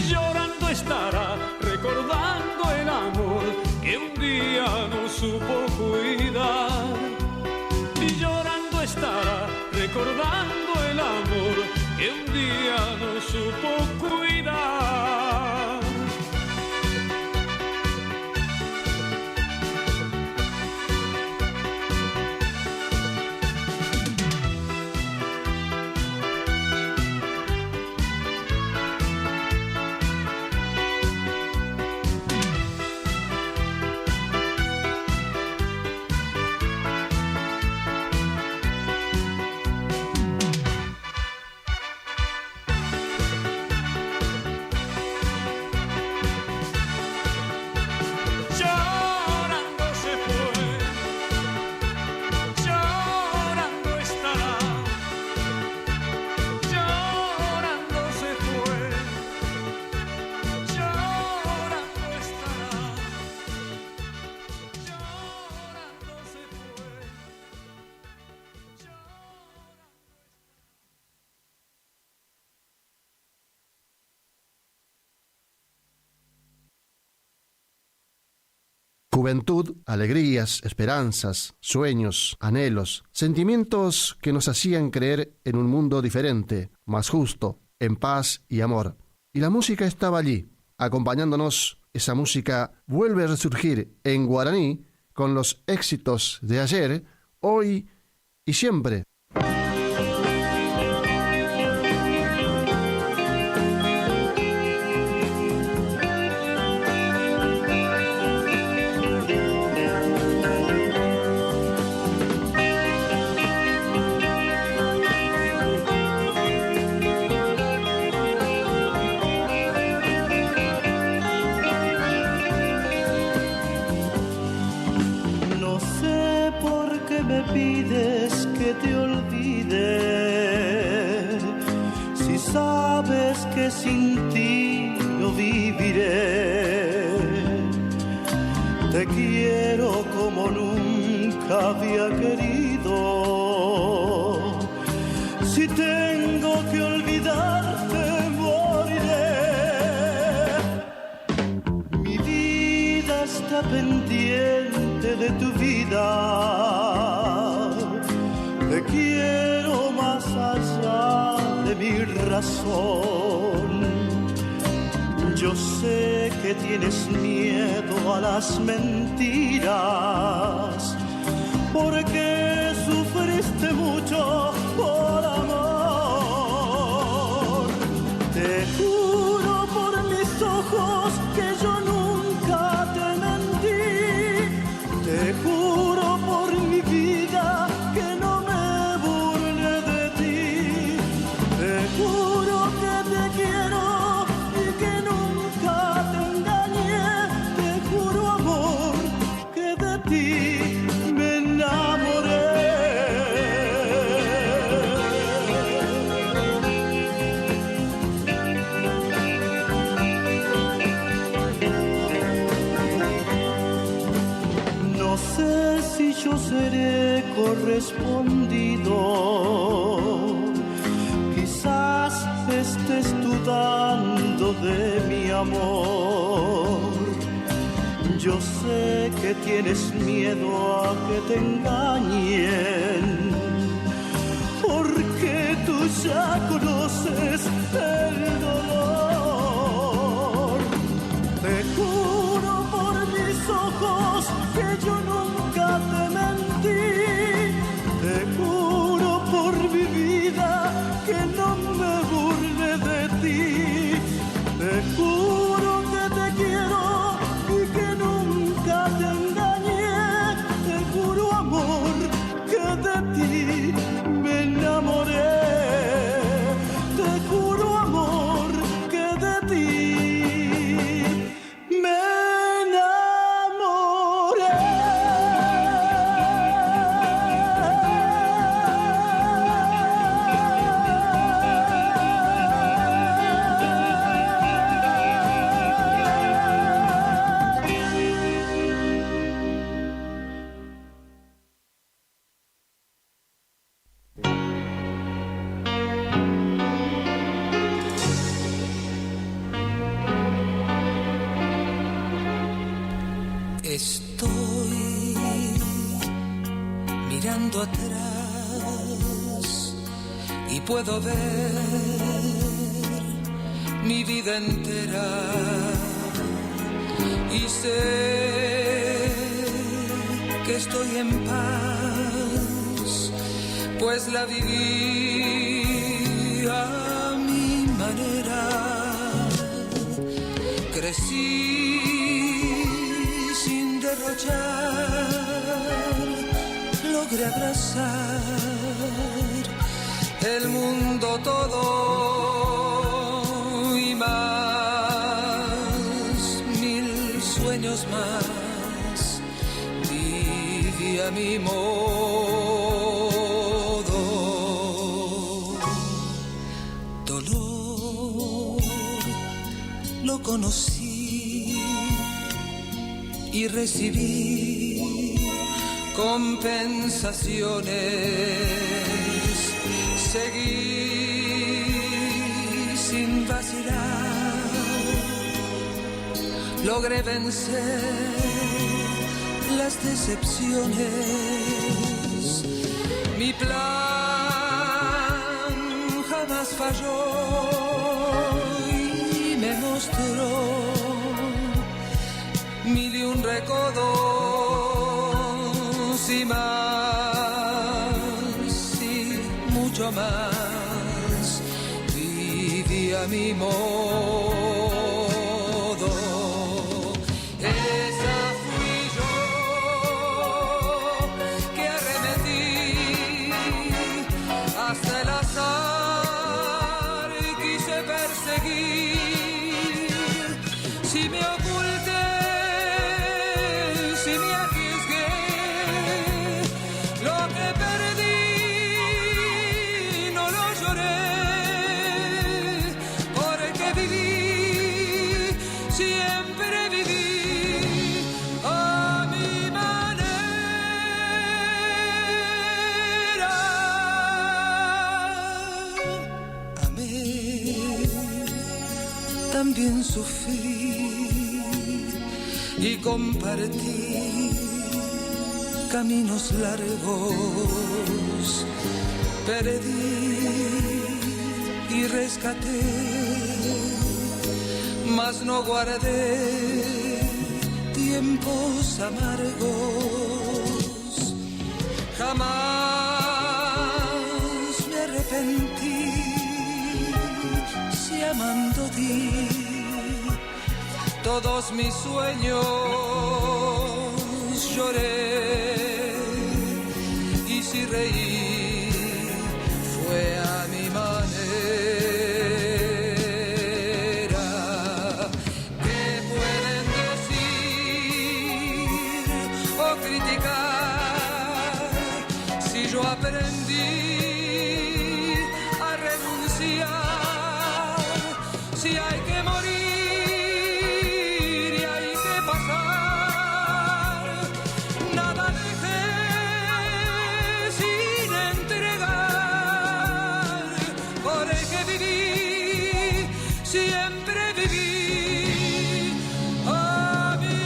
Llorando estará recordando el amor que un día no supo cuidar. Llorando estará recordando el amor que un día no supo cuidar. Juventud, alegrías, esperanzas, sueños, anhelos, sentimientos que nos hacían creer en un mundo diferente, más justo, en paz y amor. Y la música estaba allí, acompañándonos. Esa música vuelve a resurgir en guaraní con los éxitos de ayer, hoy y siempre. sabes que sin ti no viviré. Te quiero como nunca había querido. Si tengo que olvidarte, moriré. Mi vida está pendiente de tu vida. Te quiero más allá de mi razón. Yo sé que tienes miedo a las mentiras, porque sufriste mucho por amor. Te juro por mis ojos que yo nunca te mentí. Te juro por mi vida que no me burlé de ti. Te juro que te quiero y que nunca te engañé. Te juro, amor, que de ti me enamoré. No sé si yo seré correspondido. Quizás estés dudando de mi amor. Yo sé que tienes miedo a que te engañen, porque tú ya conoces el dolor. Te juro por mis ojos que yo nunca te mentí. Te juro por mi vida que no me burlé de ti. Te juro que te quiero y que nunca te engañé. Te juro, amor, que de ti me enamoré. Te juro, amor, que de ti me enamoré. Estoy mirando atrás y puedo ver mi vida entera y sé que estoy en paz, pues la viví a mi manera. Crecí sin derrochar, logré abrazar el mundo todo y más, 1000 sueños más, viví a mi modo. Dolor lo conocí y recibí compensaciones. Seguí sin vacilar, logré vencer las decepciones. Mi plan jamás falló y me mostró 1001 recodos y más y mucho más. Viví a mi modo. Esa fui yo que arremetí hasta el azar y quise perseguir. Si me oculté, si me arriesgué, lo que perdí no lo lloré. también sufrí y compartí caminos largos, perdí y rescaté, mas no guardé tiempos amargos. Jamás me arrepentí si amando di todos mis sueños, lloré y si reí fue a mi manera. ¿Qué pueden decir o criticar si yo aprendí a renunciar? Si hay que morir y hay que pasar, nada dejé sin entregar, porque viví, siempre viví a mi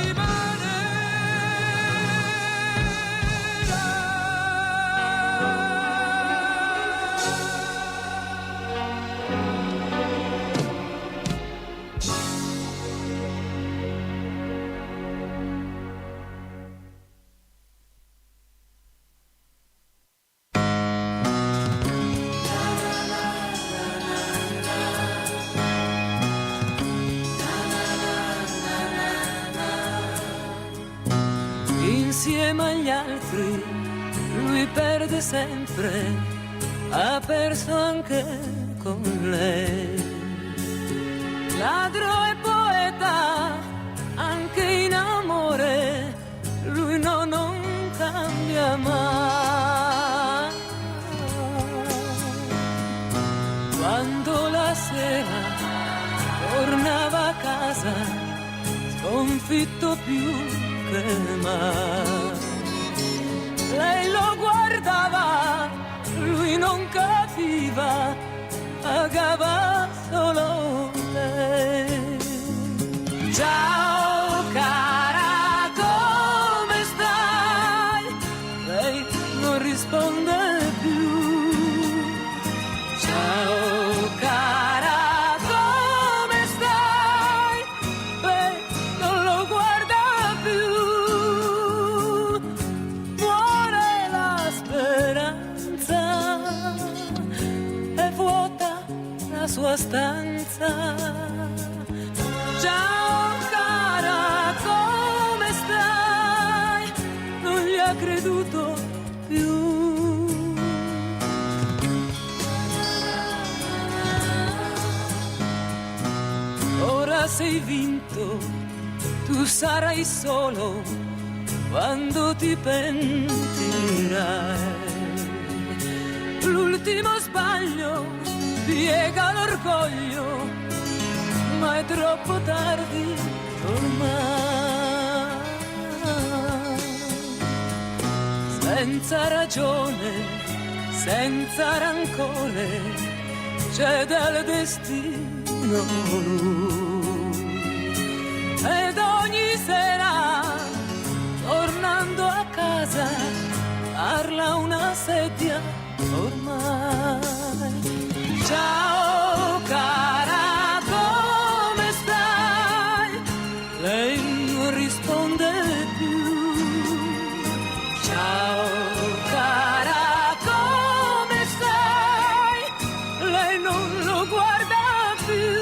Insieme agli altri lui perde sempre, ha perso anche con lei. Ladro e poeta, anche in amore, lui non cambia mai. Quando la sera tornava a casa, sconfitto più che mai, lei lo guardava, lui non capiva, pagava solo lei. Ciao cara, come stai? Lei non risponde più. Ciao cara, come stai? Lei non lo guarda più. Muore la speranza, è vuota la sua stanza. Ciao cara, come stai? Non gli ha creduto più. Ora sei vinto, tu sarai solo quando ti pentirai. L'ultimo sbaglio piega l'orgoglio, ma è troppo tardi ormai. Senza ragione, senza rancore, cede al destino lui. Ed ogni sera, tornando a casa, parla una sedia ormai. Ciao cara, come stai? Lei non risponde più. Ciao cara, come stai? Lei non lo guarda più.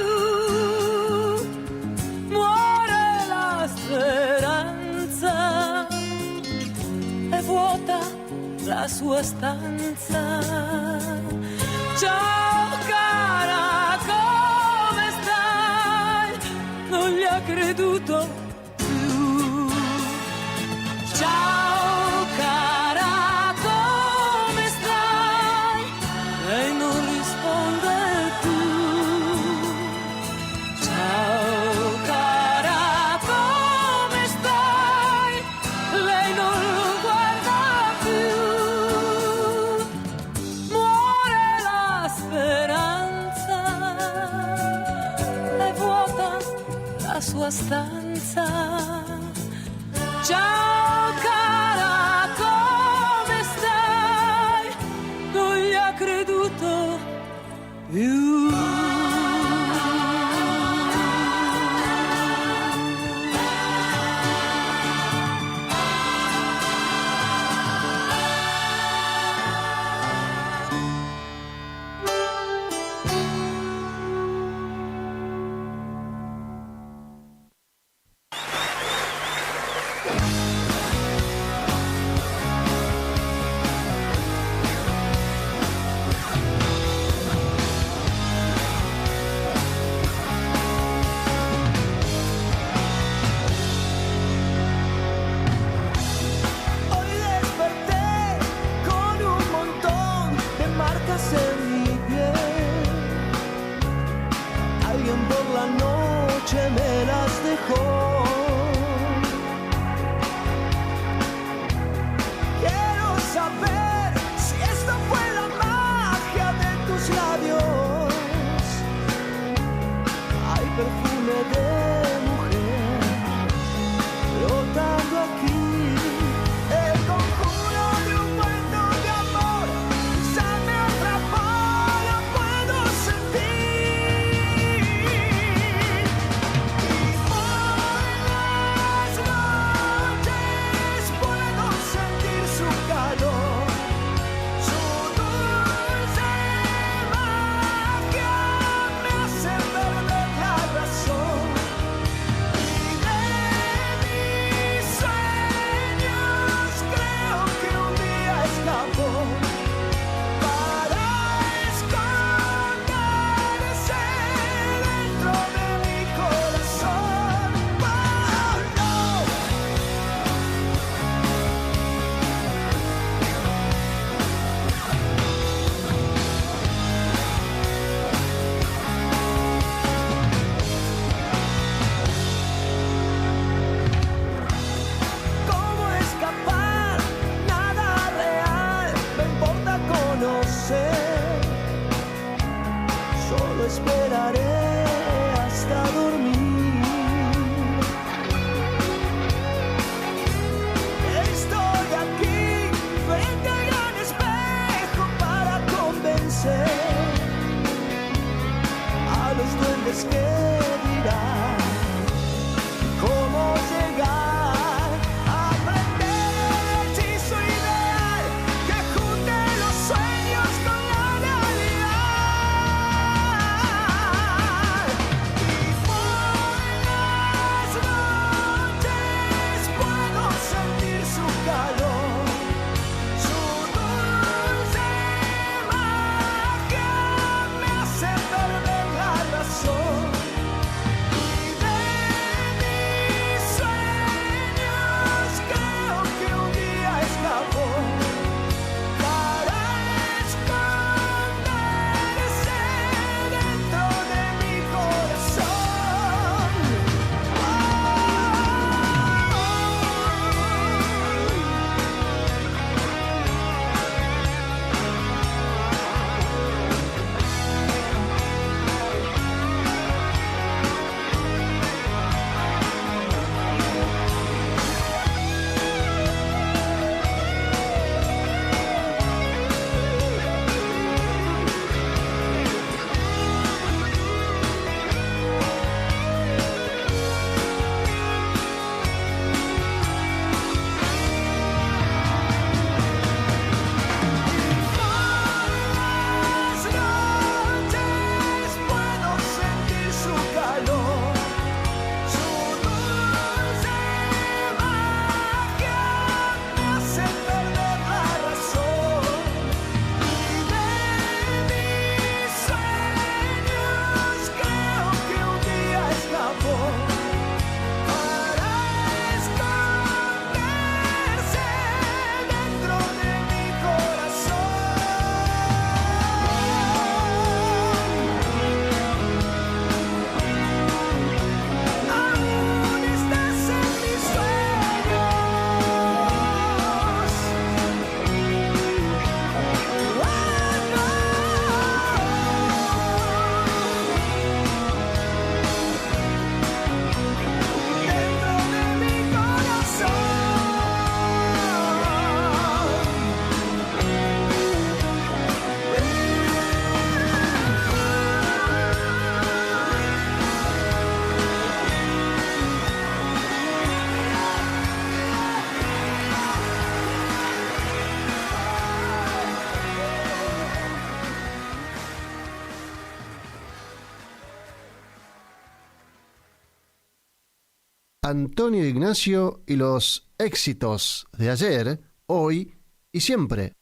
Muore la speranza, è vuota la sua stanza. Ciao cara, come stai? Non gli ha creduto più. Ciao cara, come stai? Lei non risponde più. Ciao cara, come stai? Lei non lo guarda più. Muore la speranza, è vuota sua stanza. Ciao cara, come stai? Non gli ha creduto più. Antonio Ignacio y los éxitos de ayer, hoy y siempre.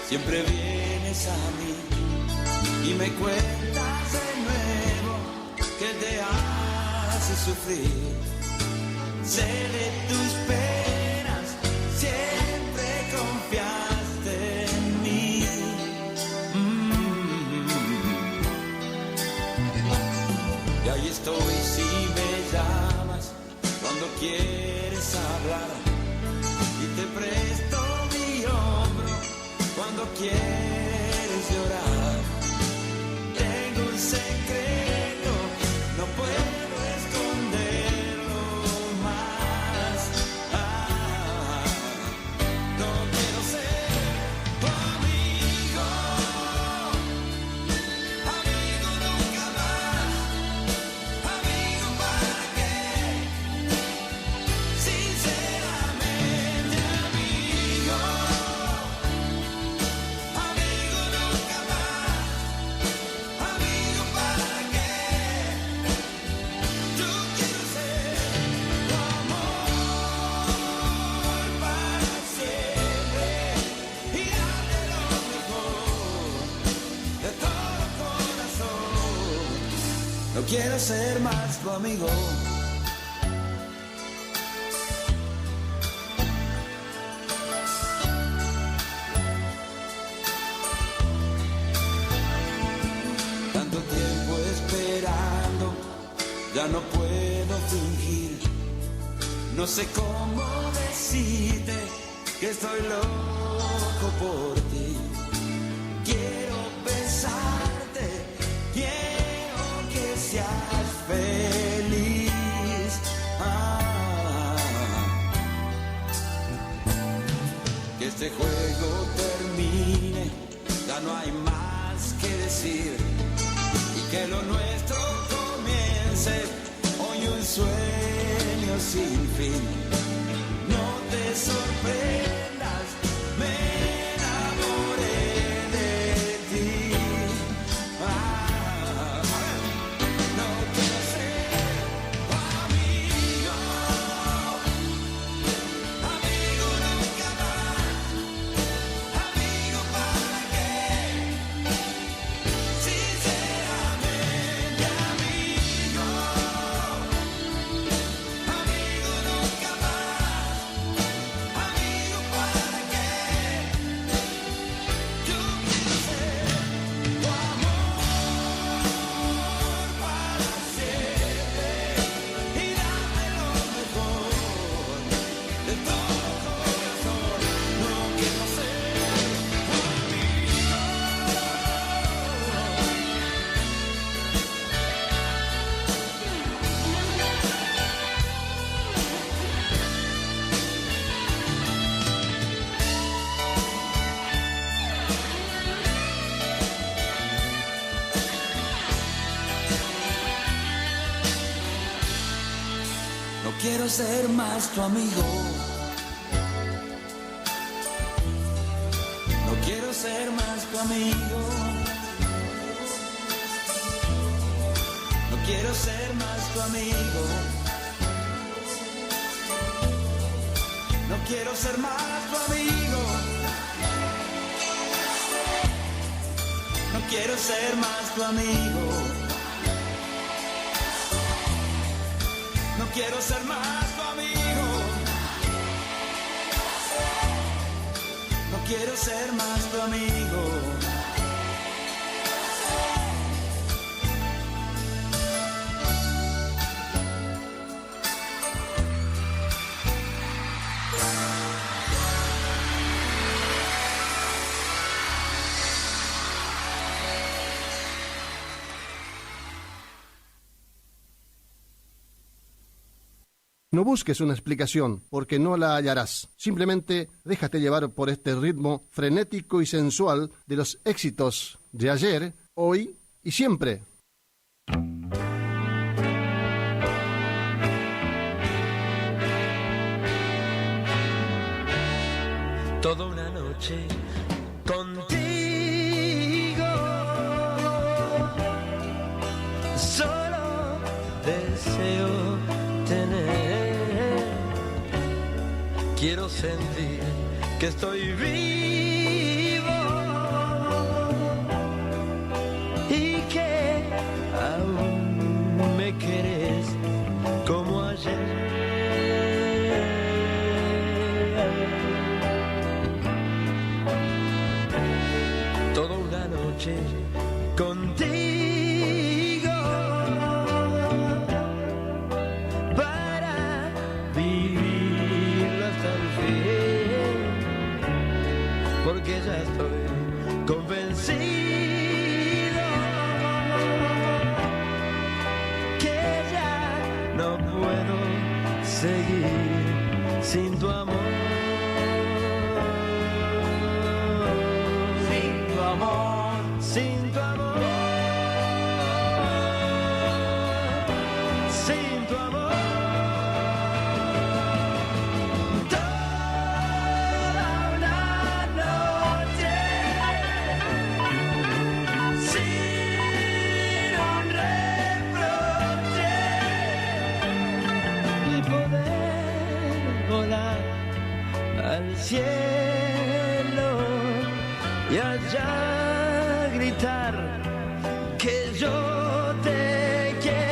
Siempre vienes a mí y me cuentas de nuevo que te hace sufrir. Sé de tus penas, siempre confiaste en mí. Y ahí estoy si me llamas cuando quieres hablar y te presto mi hombro cuando quieres llorar. Tengo un secreto, no puedo esconderlo más. No quiero ser tu amigo, quiero ser más tu amigo. Tanto tiempo esperando, ya no puedo fingir. No sé cómo decirte que estoy loco por ti. Quiero besarte, quiero que seas feliz. Que este juego termine, ya no hay más que decir. Y que lo nuestro comience hoy, un sueño sin fin. No te sorprendas, me enamoré de ti. No quiero ser tu amigo, amigo nunca más, amigo para qué, sinceramente amigo, amigo nunca más, amigo para qué. Yo quiero ser tu amor para siempre y dame lo mejor de todo corazón. No quiero ser tu amigo. No quiero ser más tu amigo. No quiero ser más tu amigo. No quiero ser más tu amigo. No quiero ser más tu amigo. No quiero ser más tu amigo. No quiero ser más tu amigo. No quiero ser más tu amigo. No busques una explicación, porque no la hallarás. Simplemente déjate llevar por este ritmo frenético y sensual de los éxitos de ayer, hoy y siempre. Toda una noche contigo, solo deseo tener. Quiero sentir que estoy vivo y que aún me querés como ayer. Toda una noche contigo, para vivirlo hasta el fin, porque ya estoy convencido que ya no puedo seguir sin tu amor. Sin tu amor, sin tu amor, toda una noche, sin un reproche, y poder volar al cielo y allá gritar que yo te quiero.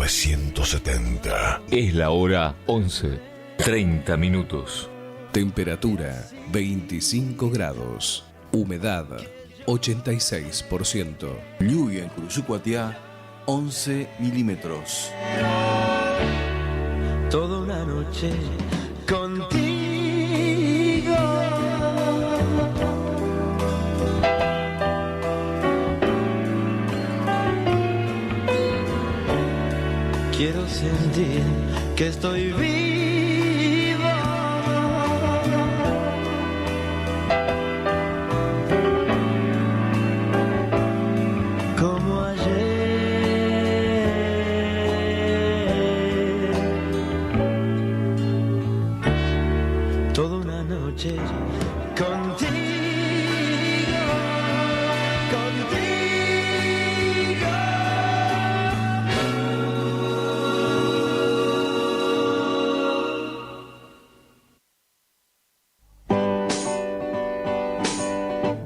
1970. Es la hora 11:30 minutos. Temperatura 25 grados. Humedad 86%. Lluvia en Curuyucuatiá 11 milímetros. Toda una noche contigo. Quiero sentir que estoy vivo. Como ayer. Toda una noche contigo.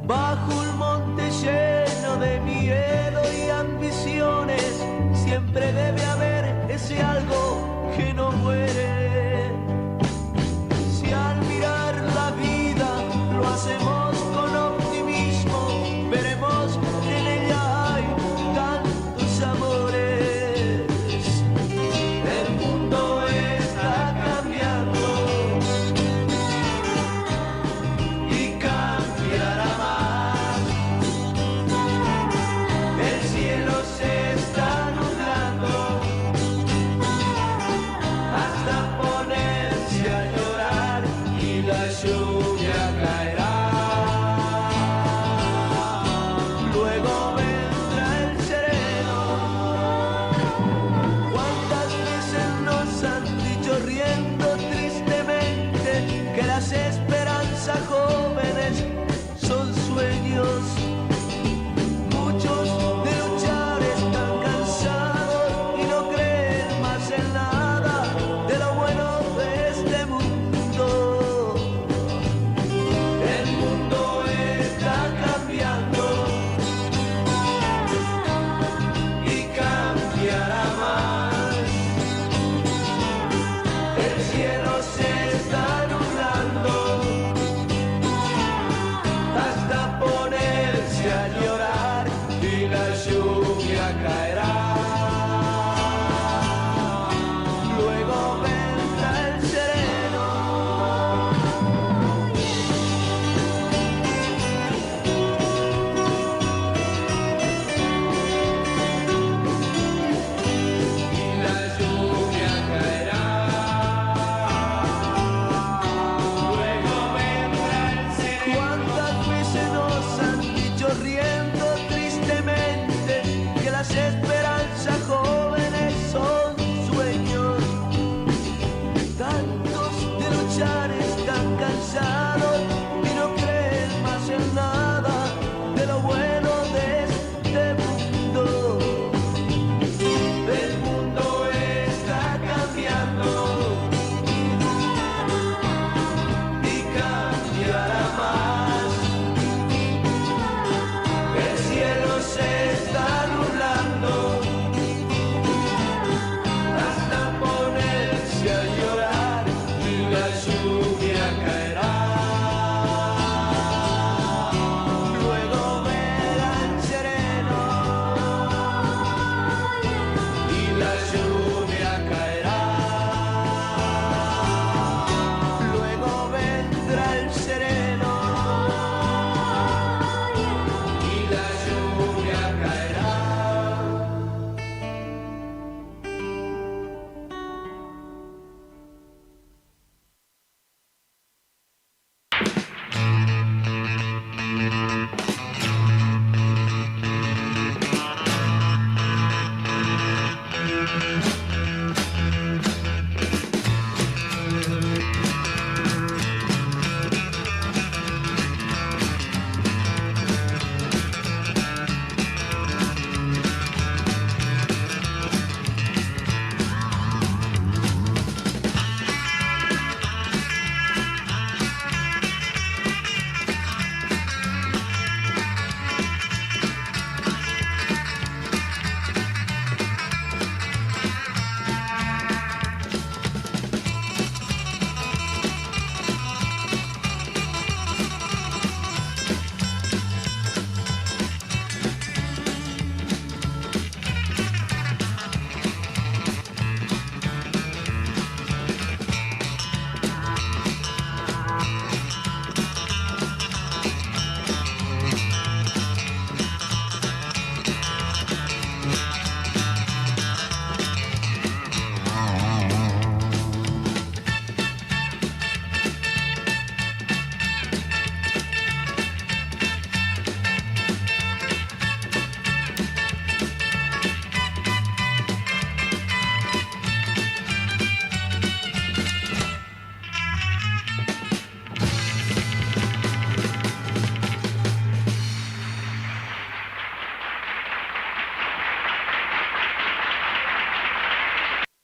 Bajo un monte lleno de miedo y ambiciones, siempre debe haber ese algo que no muere. Si al mirar la vida lo hacemos con optimismo, veremos que en ella hay tantos amores. El mundo está cambiando y cambiará más. El cielo se está nublando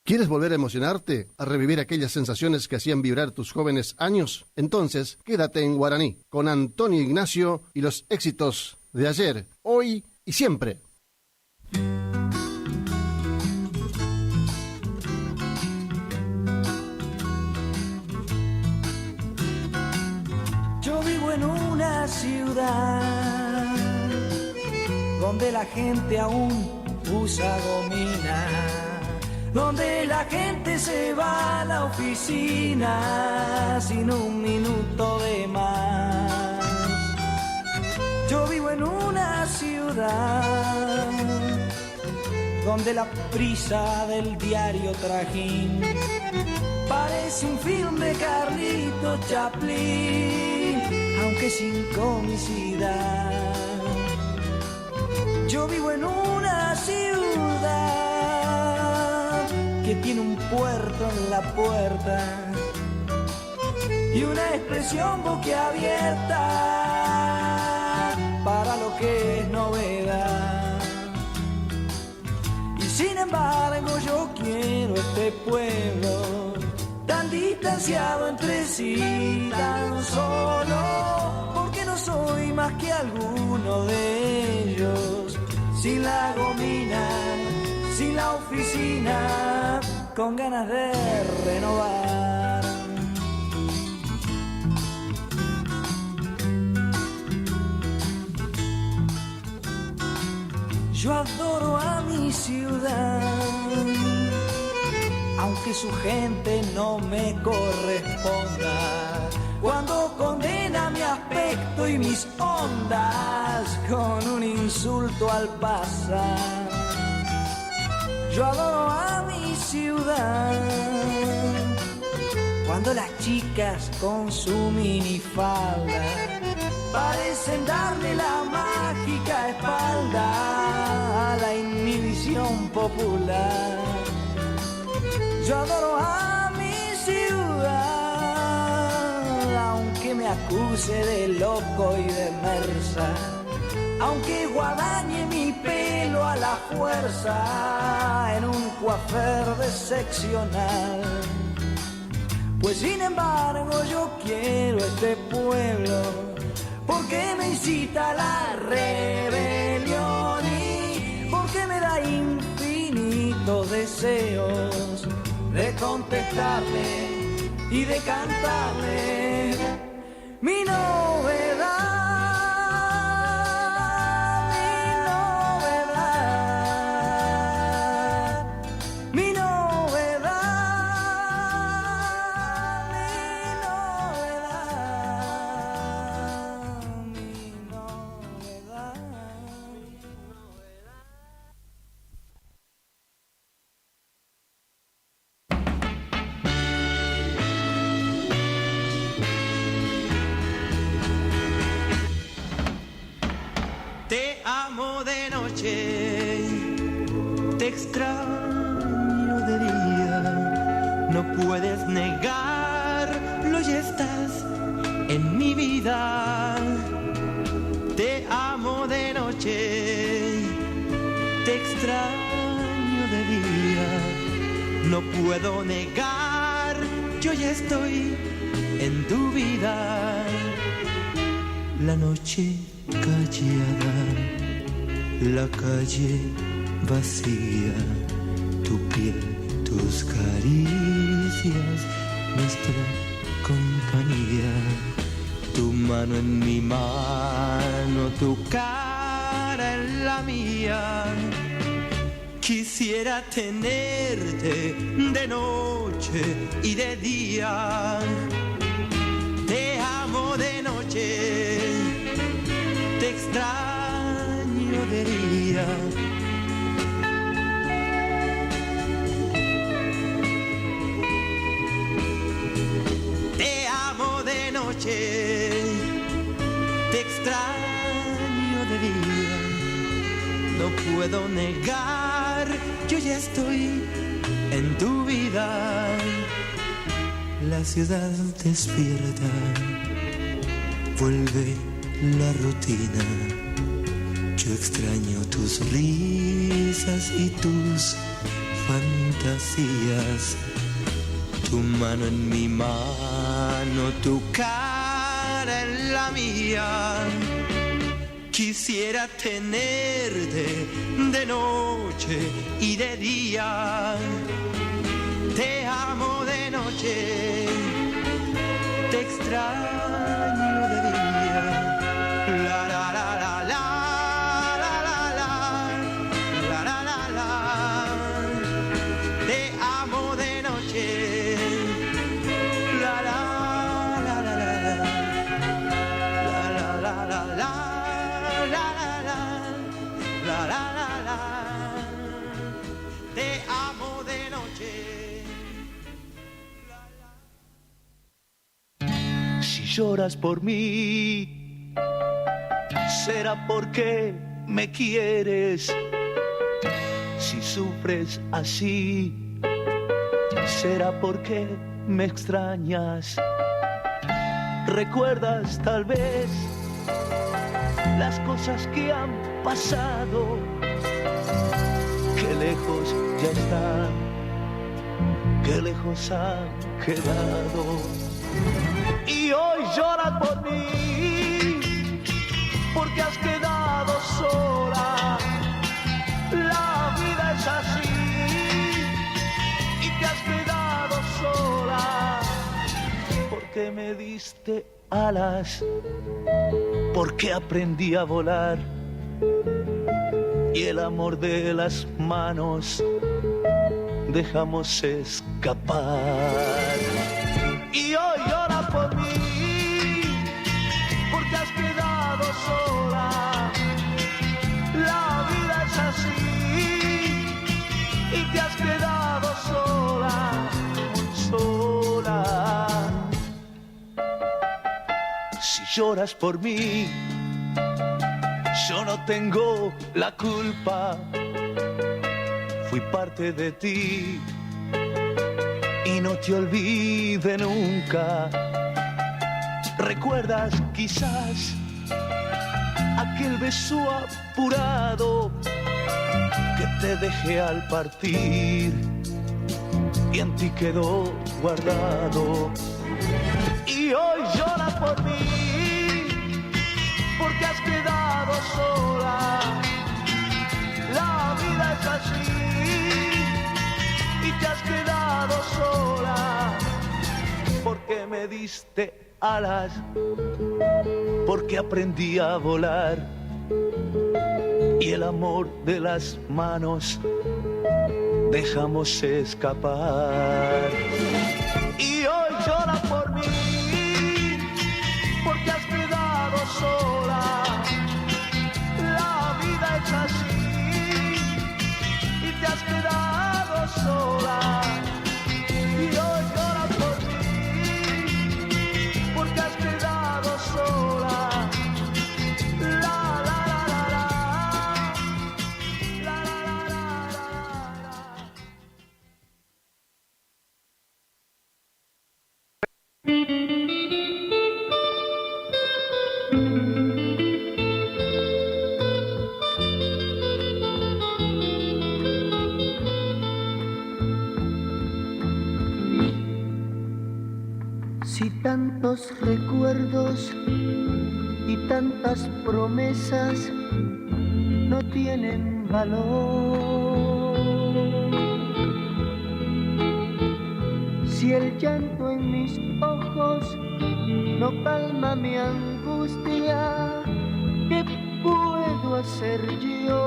¿Quieres volver a emocionarte? ¿A revivir aquellas sensaciones que hacían vibrar tus jóvenes años? Entonces, quédate en Guaraní, con Antonio Ignacio y los éxitos de ayer, hoy y siempre. Yo vivo en una ciudad donde la gente aún usa gomina, donde la gente se va a la oficina sin un minuto de más. Yo vivo en una ciudad donde la prisa del diario Trajín parece un film de Carlito Chaplin, aunque sin comicidad. Yo vivo en una ciudad que tiene un puerto en la puerta y una expresión boquiabierta para lo que es novedad. Y sin embargo yo quiero este pueblo tan distanciado entre sí, tan solo, porque no soy más que alguno de ellos, sin la gomina, sin la oficina, con ganas de renovar. Yo adoro a mi ciudad, aunque su gente no me corresponda, cuando condena mi aspecto y mis ondas con un insulto al pasar. Yo adoro a mi ciudad, cuando las chicas con su minifalda parecen darle la mágica espalda a la inhibición popular. Yo adoro a mi ciudad, aunque me acuse de loco y de mersa, aunque guadañe mi pelo a la fuerza en un coafer de seccional. Pues sin embargo yo quiero este pueblo, porque me incita a la rebelión y porque me da infinitos deseos de contestarle y de cantarle mi novedad. Te extraño de día, no puedes negarlo, ya estás en mi vida. Te amo de noche, te extraño de día, no puedo negar, yo ya estoy en tu vida. La noche callada, la calle vacía, tu piel, tus caricias, nuestra compañía, tu mano en mi mano, tu cara en la mía. Quisiera tenerte de noche y de día. Te amo de noche, te extraño de día. Te amo de noche, te extraño de día. No puedo negar, yo ya estoy en tu vida. La ciudad despierta, vuelve la rutina. Yo extraño tus risas y tus fantasías, tu mano en mi mano, tu cara en la mía. Quisiera tenerte de noche y de día. Te amo de noche, te extraño de día. La la la la la la la la la la la la. Te amo de noche. La la la la la la la la la la. La la la la, te amo de noche. Si lloras por mí, será porque me quieres. Si sufres así, será porque me extrañas. ¿Recuerdas tal vez las cosas que han pasado? Qué lejos ya están, qué lejos han quedado. Y hoy lloras por mí, porque has quedado sola. La vida es así, y te has quedado sola, porque me diste alas, porque aprendí a volar, y el amor de las manos dejamos escapar. Y hoy llora por mí, porque has quedado sola. La vida es así, y te has quedado sola, muy sola. Si lloras por mí, yo no tengo la culpa. Fui parte de ti y no te olvide nunca. ¿Recuerdas quizás aquel beso apurado que te dejé al partir y en ti quedó guardado? Y hoy lloras por mí, porque has quedado sola. La vida es así, y te has quedado sola, porque me diste alas, porque aprendí a volar, y el amor de las manos dejamos escapar. Y hoy llora por mí, porque has quedado sola. La vida es así, y te has quedado sola. Y hoy llora por mí, porque has quedado sola. La la la la la, la la la la la. Si tantos recuerdos y tantas promesas no tienen valor, si el llanto en mis ojos no calma mi angustia, ¿qué puedo hacer yo?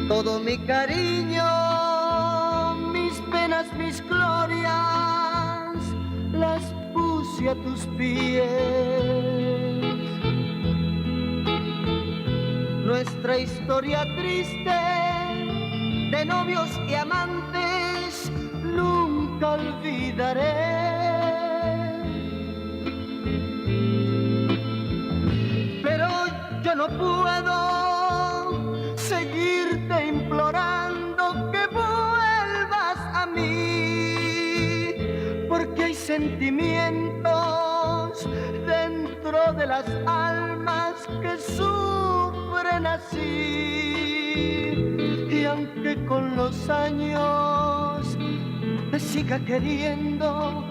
Todo mi cariño, mis glorias, las puse a tus pies. Nuestra historia triste de novios y amantes nunca olvidaré. Pero yo no puedo seguirte implorando que vuelvas a mí, porque hay sentimientos dentro de las almas que sufren así. Y aunque con los años te siga queriendo,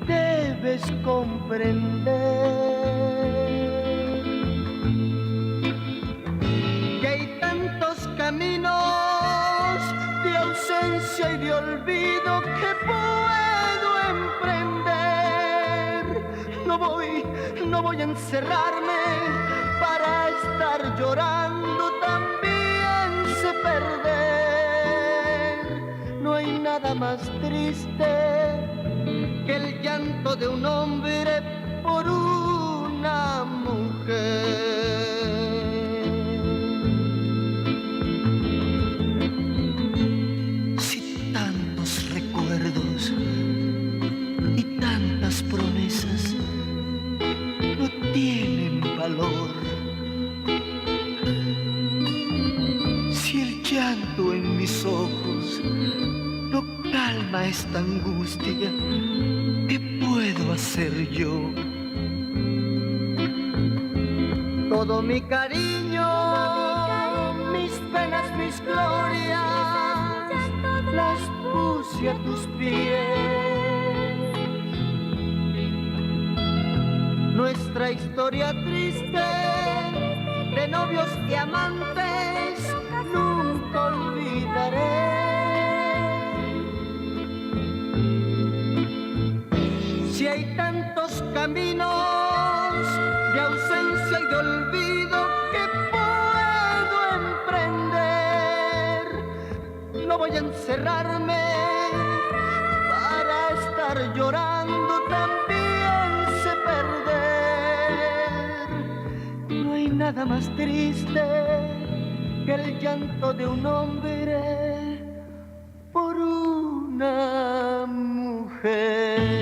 debes comprender que hay tantos caminos de ausencia y de olvido que puedo emprender. No voy a encerrarme para estar llorando, también sé perder. No hay nada más triste que el llanto de un hombre por una mujer. Si tantos recuerdos y tantas promesas no tienen valor, si el llanto en mis ojos no calma esta angustia, ¿qué puedo hacer yo? Todo mi cariño, mis penas, mis glorias, las puse a tus pies. Nuestra historia triste de novios y amantes nunca olvidaré. Si hay tantos caminos de ausencia y de olvido que puedo emprender, no voy a encerrarme para estar llorando, también sé perder. No hay nada más triste que el llanto de un hombre por una mujer.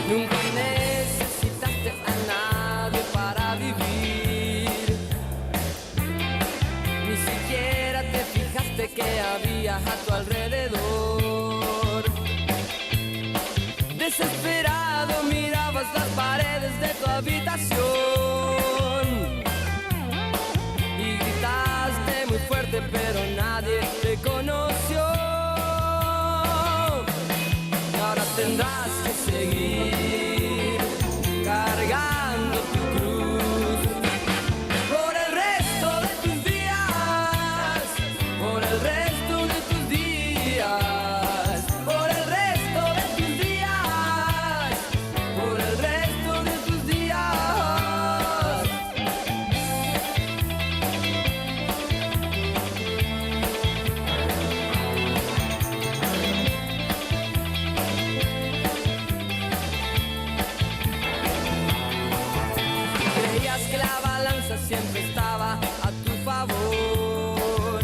Nunca necesitaste a nadie para vivir, ni siquiera te fijaste que había a tu alrededor. Desesperado mirabas las paredes de tu habitación y gritaste muy fuerte, pero nadie te conoció. Y ahora tendrás que seguir cargando tu cruz por el resto de tus días, por el resto de tus días, por el resto de tus días, por el resto de tus días. Creías que la balanza siempre estaba a tu favor,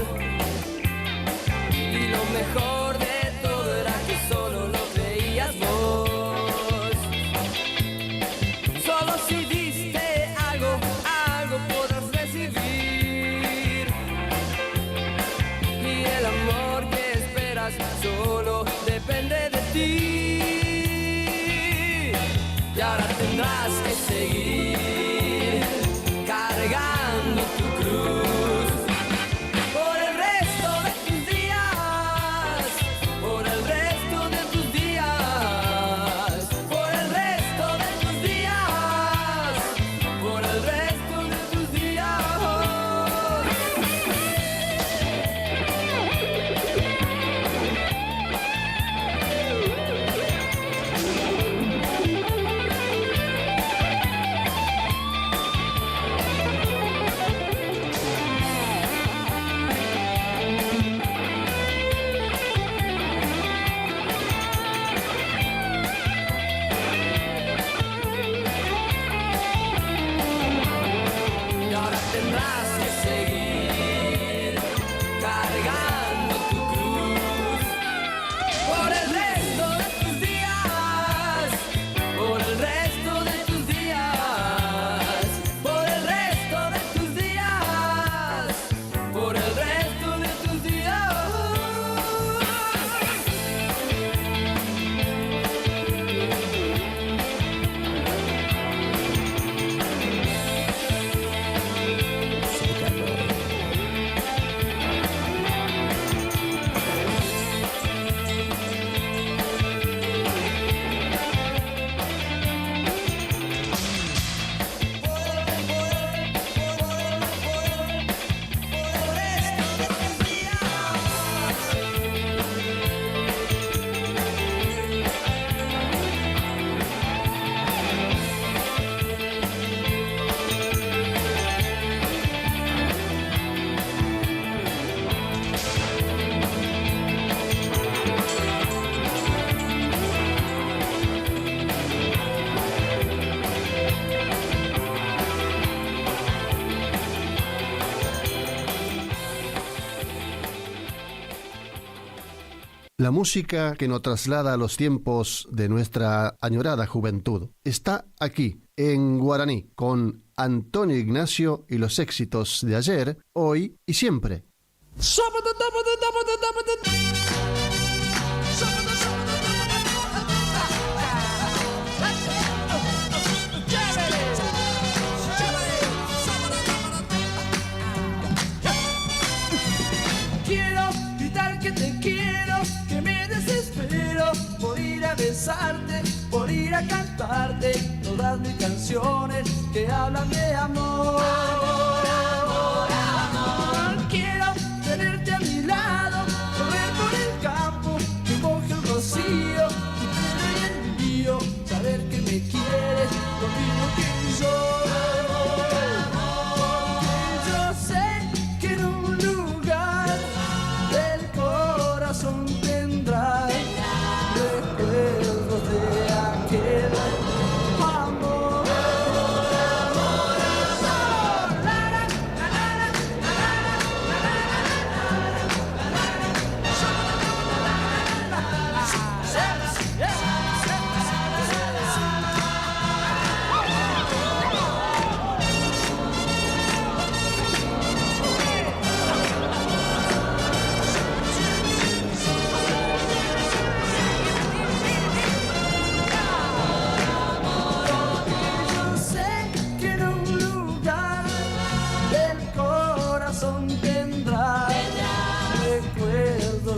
y lo mejor de todo era que solo lo creías vos. Solo si diste algo, algo podrás recibir, y el amor que esperas solo depende de ti. Y ahora tendrás que seguir cargando tu cruz por el resto de tus días, por el resto de tus días, por el resto de tus días, por el resto de tus días. tendrás que seguir cargando tu cruz por el resto de tus días, por el resto de tus días, por el resto de tus días, por el resto de tus días. La música que nos traslada a los tiempos de nuestra añorada juventud está aquí, en guaraní, con Antonio Ignacio y los éxitos de ayer, hoy y siempre. Quiero gritar que te quiero, que me desespero por ir a besarte, por ir a cantarte todas mis canciones que hablan de amor. Amor, amor, amor. Quiero tenerte a mi lado, correr por el campo, que moje el rocío, tu pelo y el mío, saber que me quieres lo mismo que yo. Tendrás recuerdos de aquel amor.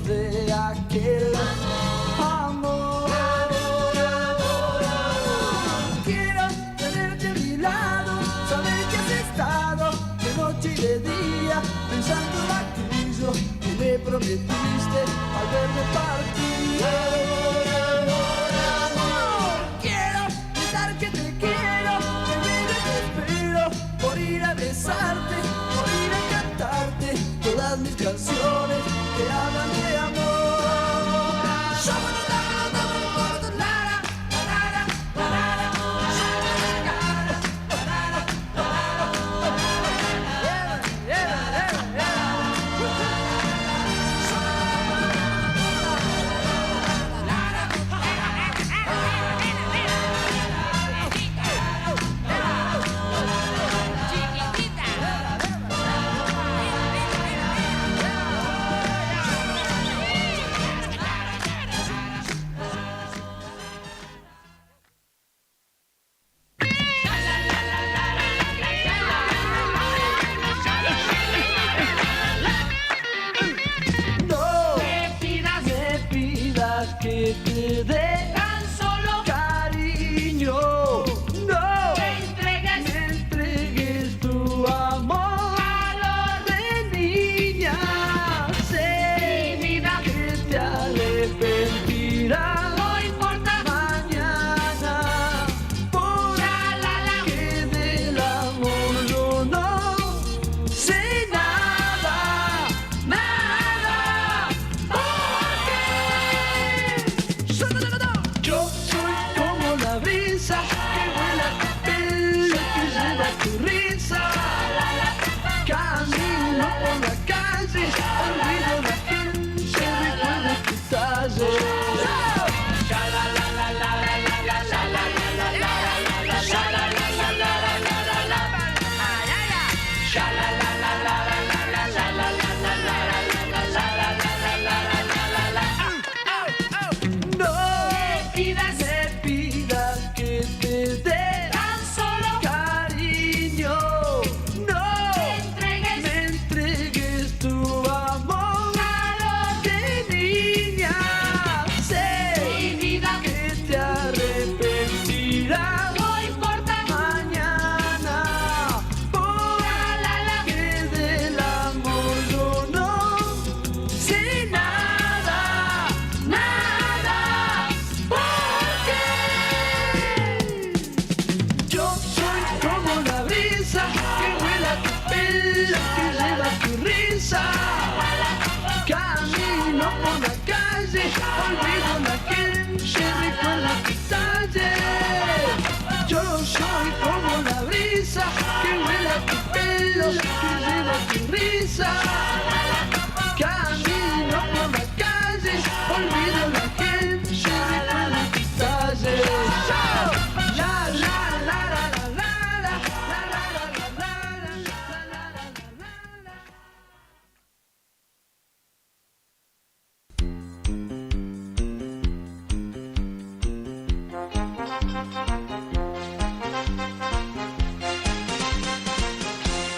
De aquel amor. Quiero tenerte a mi lado, saber que has estado de noche y de día pensando en aquello que me prometiste al verme partir. Quiero gritar que te quiero, que me desespero por ir a besarte, por ir a cantarte todas mis canciones que hablan de amor.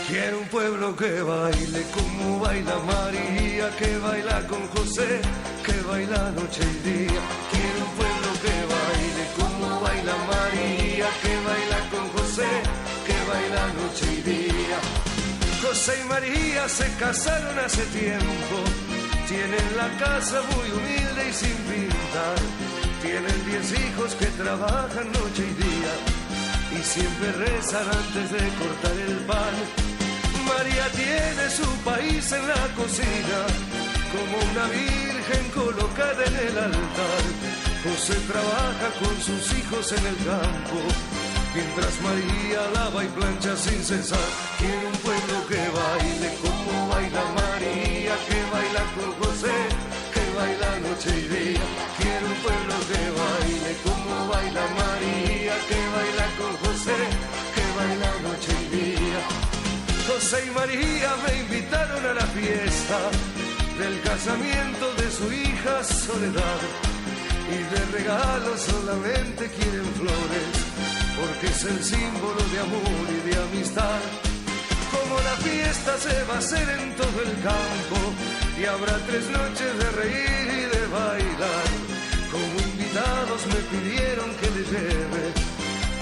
Quiero un pueblo que baile como baila María, que baila con José, que baila noche y día. Quiero un pueblo que baile como baila María, que baila con José, que baila noche y día. José y María se casaron hace tiempo, tienen la casa muy humilde y sin pintar. Tienen 10 hijos que trabajan noche y día y siempre rezan antes de cortar el pan. María tiene su país en la cocina, como una virgen colocada en el altar. José trabaja con sus hijos en el campo, mientras María lava y plancha sin cesar. Quiero un pueblo que baile como baila María, que baila con José, que baila noche y día. Quiero un pueblo que baile como baila María, que baila con José, que baila noche y día. José y María me invitaron a la fiesta del casamiento de su hija Soledad, y de regalo solamente quieren flores, porque es el símbolo de amor y de amistad. Como la fiesta se va a hacer en todo el campo y habrá 3 noches de reír y de bailar, como invitados me pidieron que les lleve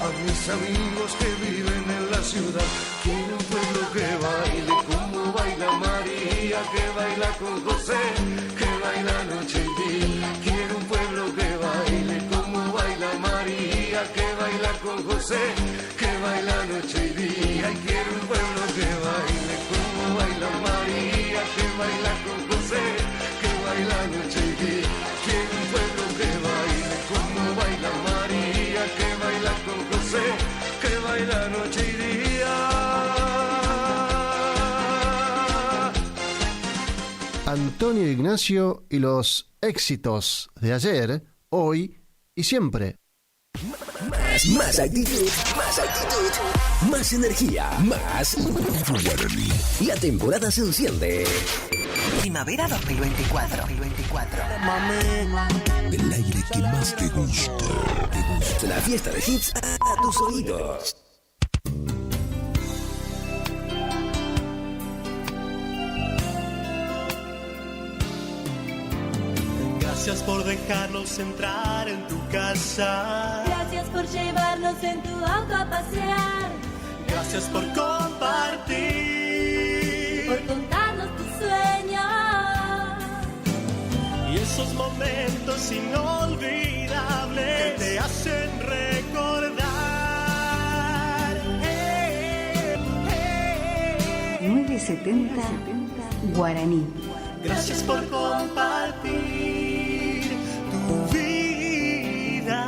a mis amigos que viven en la ciudad. Quiero un pueblo que baile como baila María, que baila con José, que baila noche y día. Quiero un pueblo que baile como baila María, que baila con José, que baila noche y día. Y quiero un pueblo que baile como baila María, que baila con José, que baila noche y día. Quiero un pueblo que baile como baila María, que baila con José, que baila noche y día. Antonio Ignacio y los éxitos de ayer, hoy y siempre. Más actitud, más energía, más Guaraní. La temporada se enciende. Primavera 2024. El aire que más te gusta. La fiesta de hits a tus oídos. Gracias por dejarnos entrar en tu casa. Gracias por llevarnos en tu auto a pasear. Gracias por compartir. Por contarnos tus sueños. Y esos momentos inolvidables que te hacen recordar. 970 Guaraní. Gracias por compartir tu vida.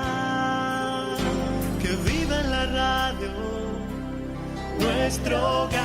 Que viva en la radio nuestro hogar.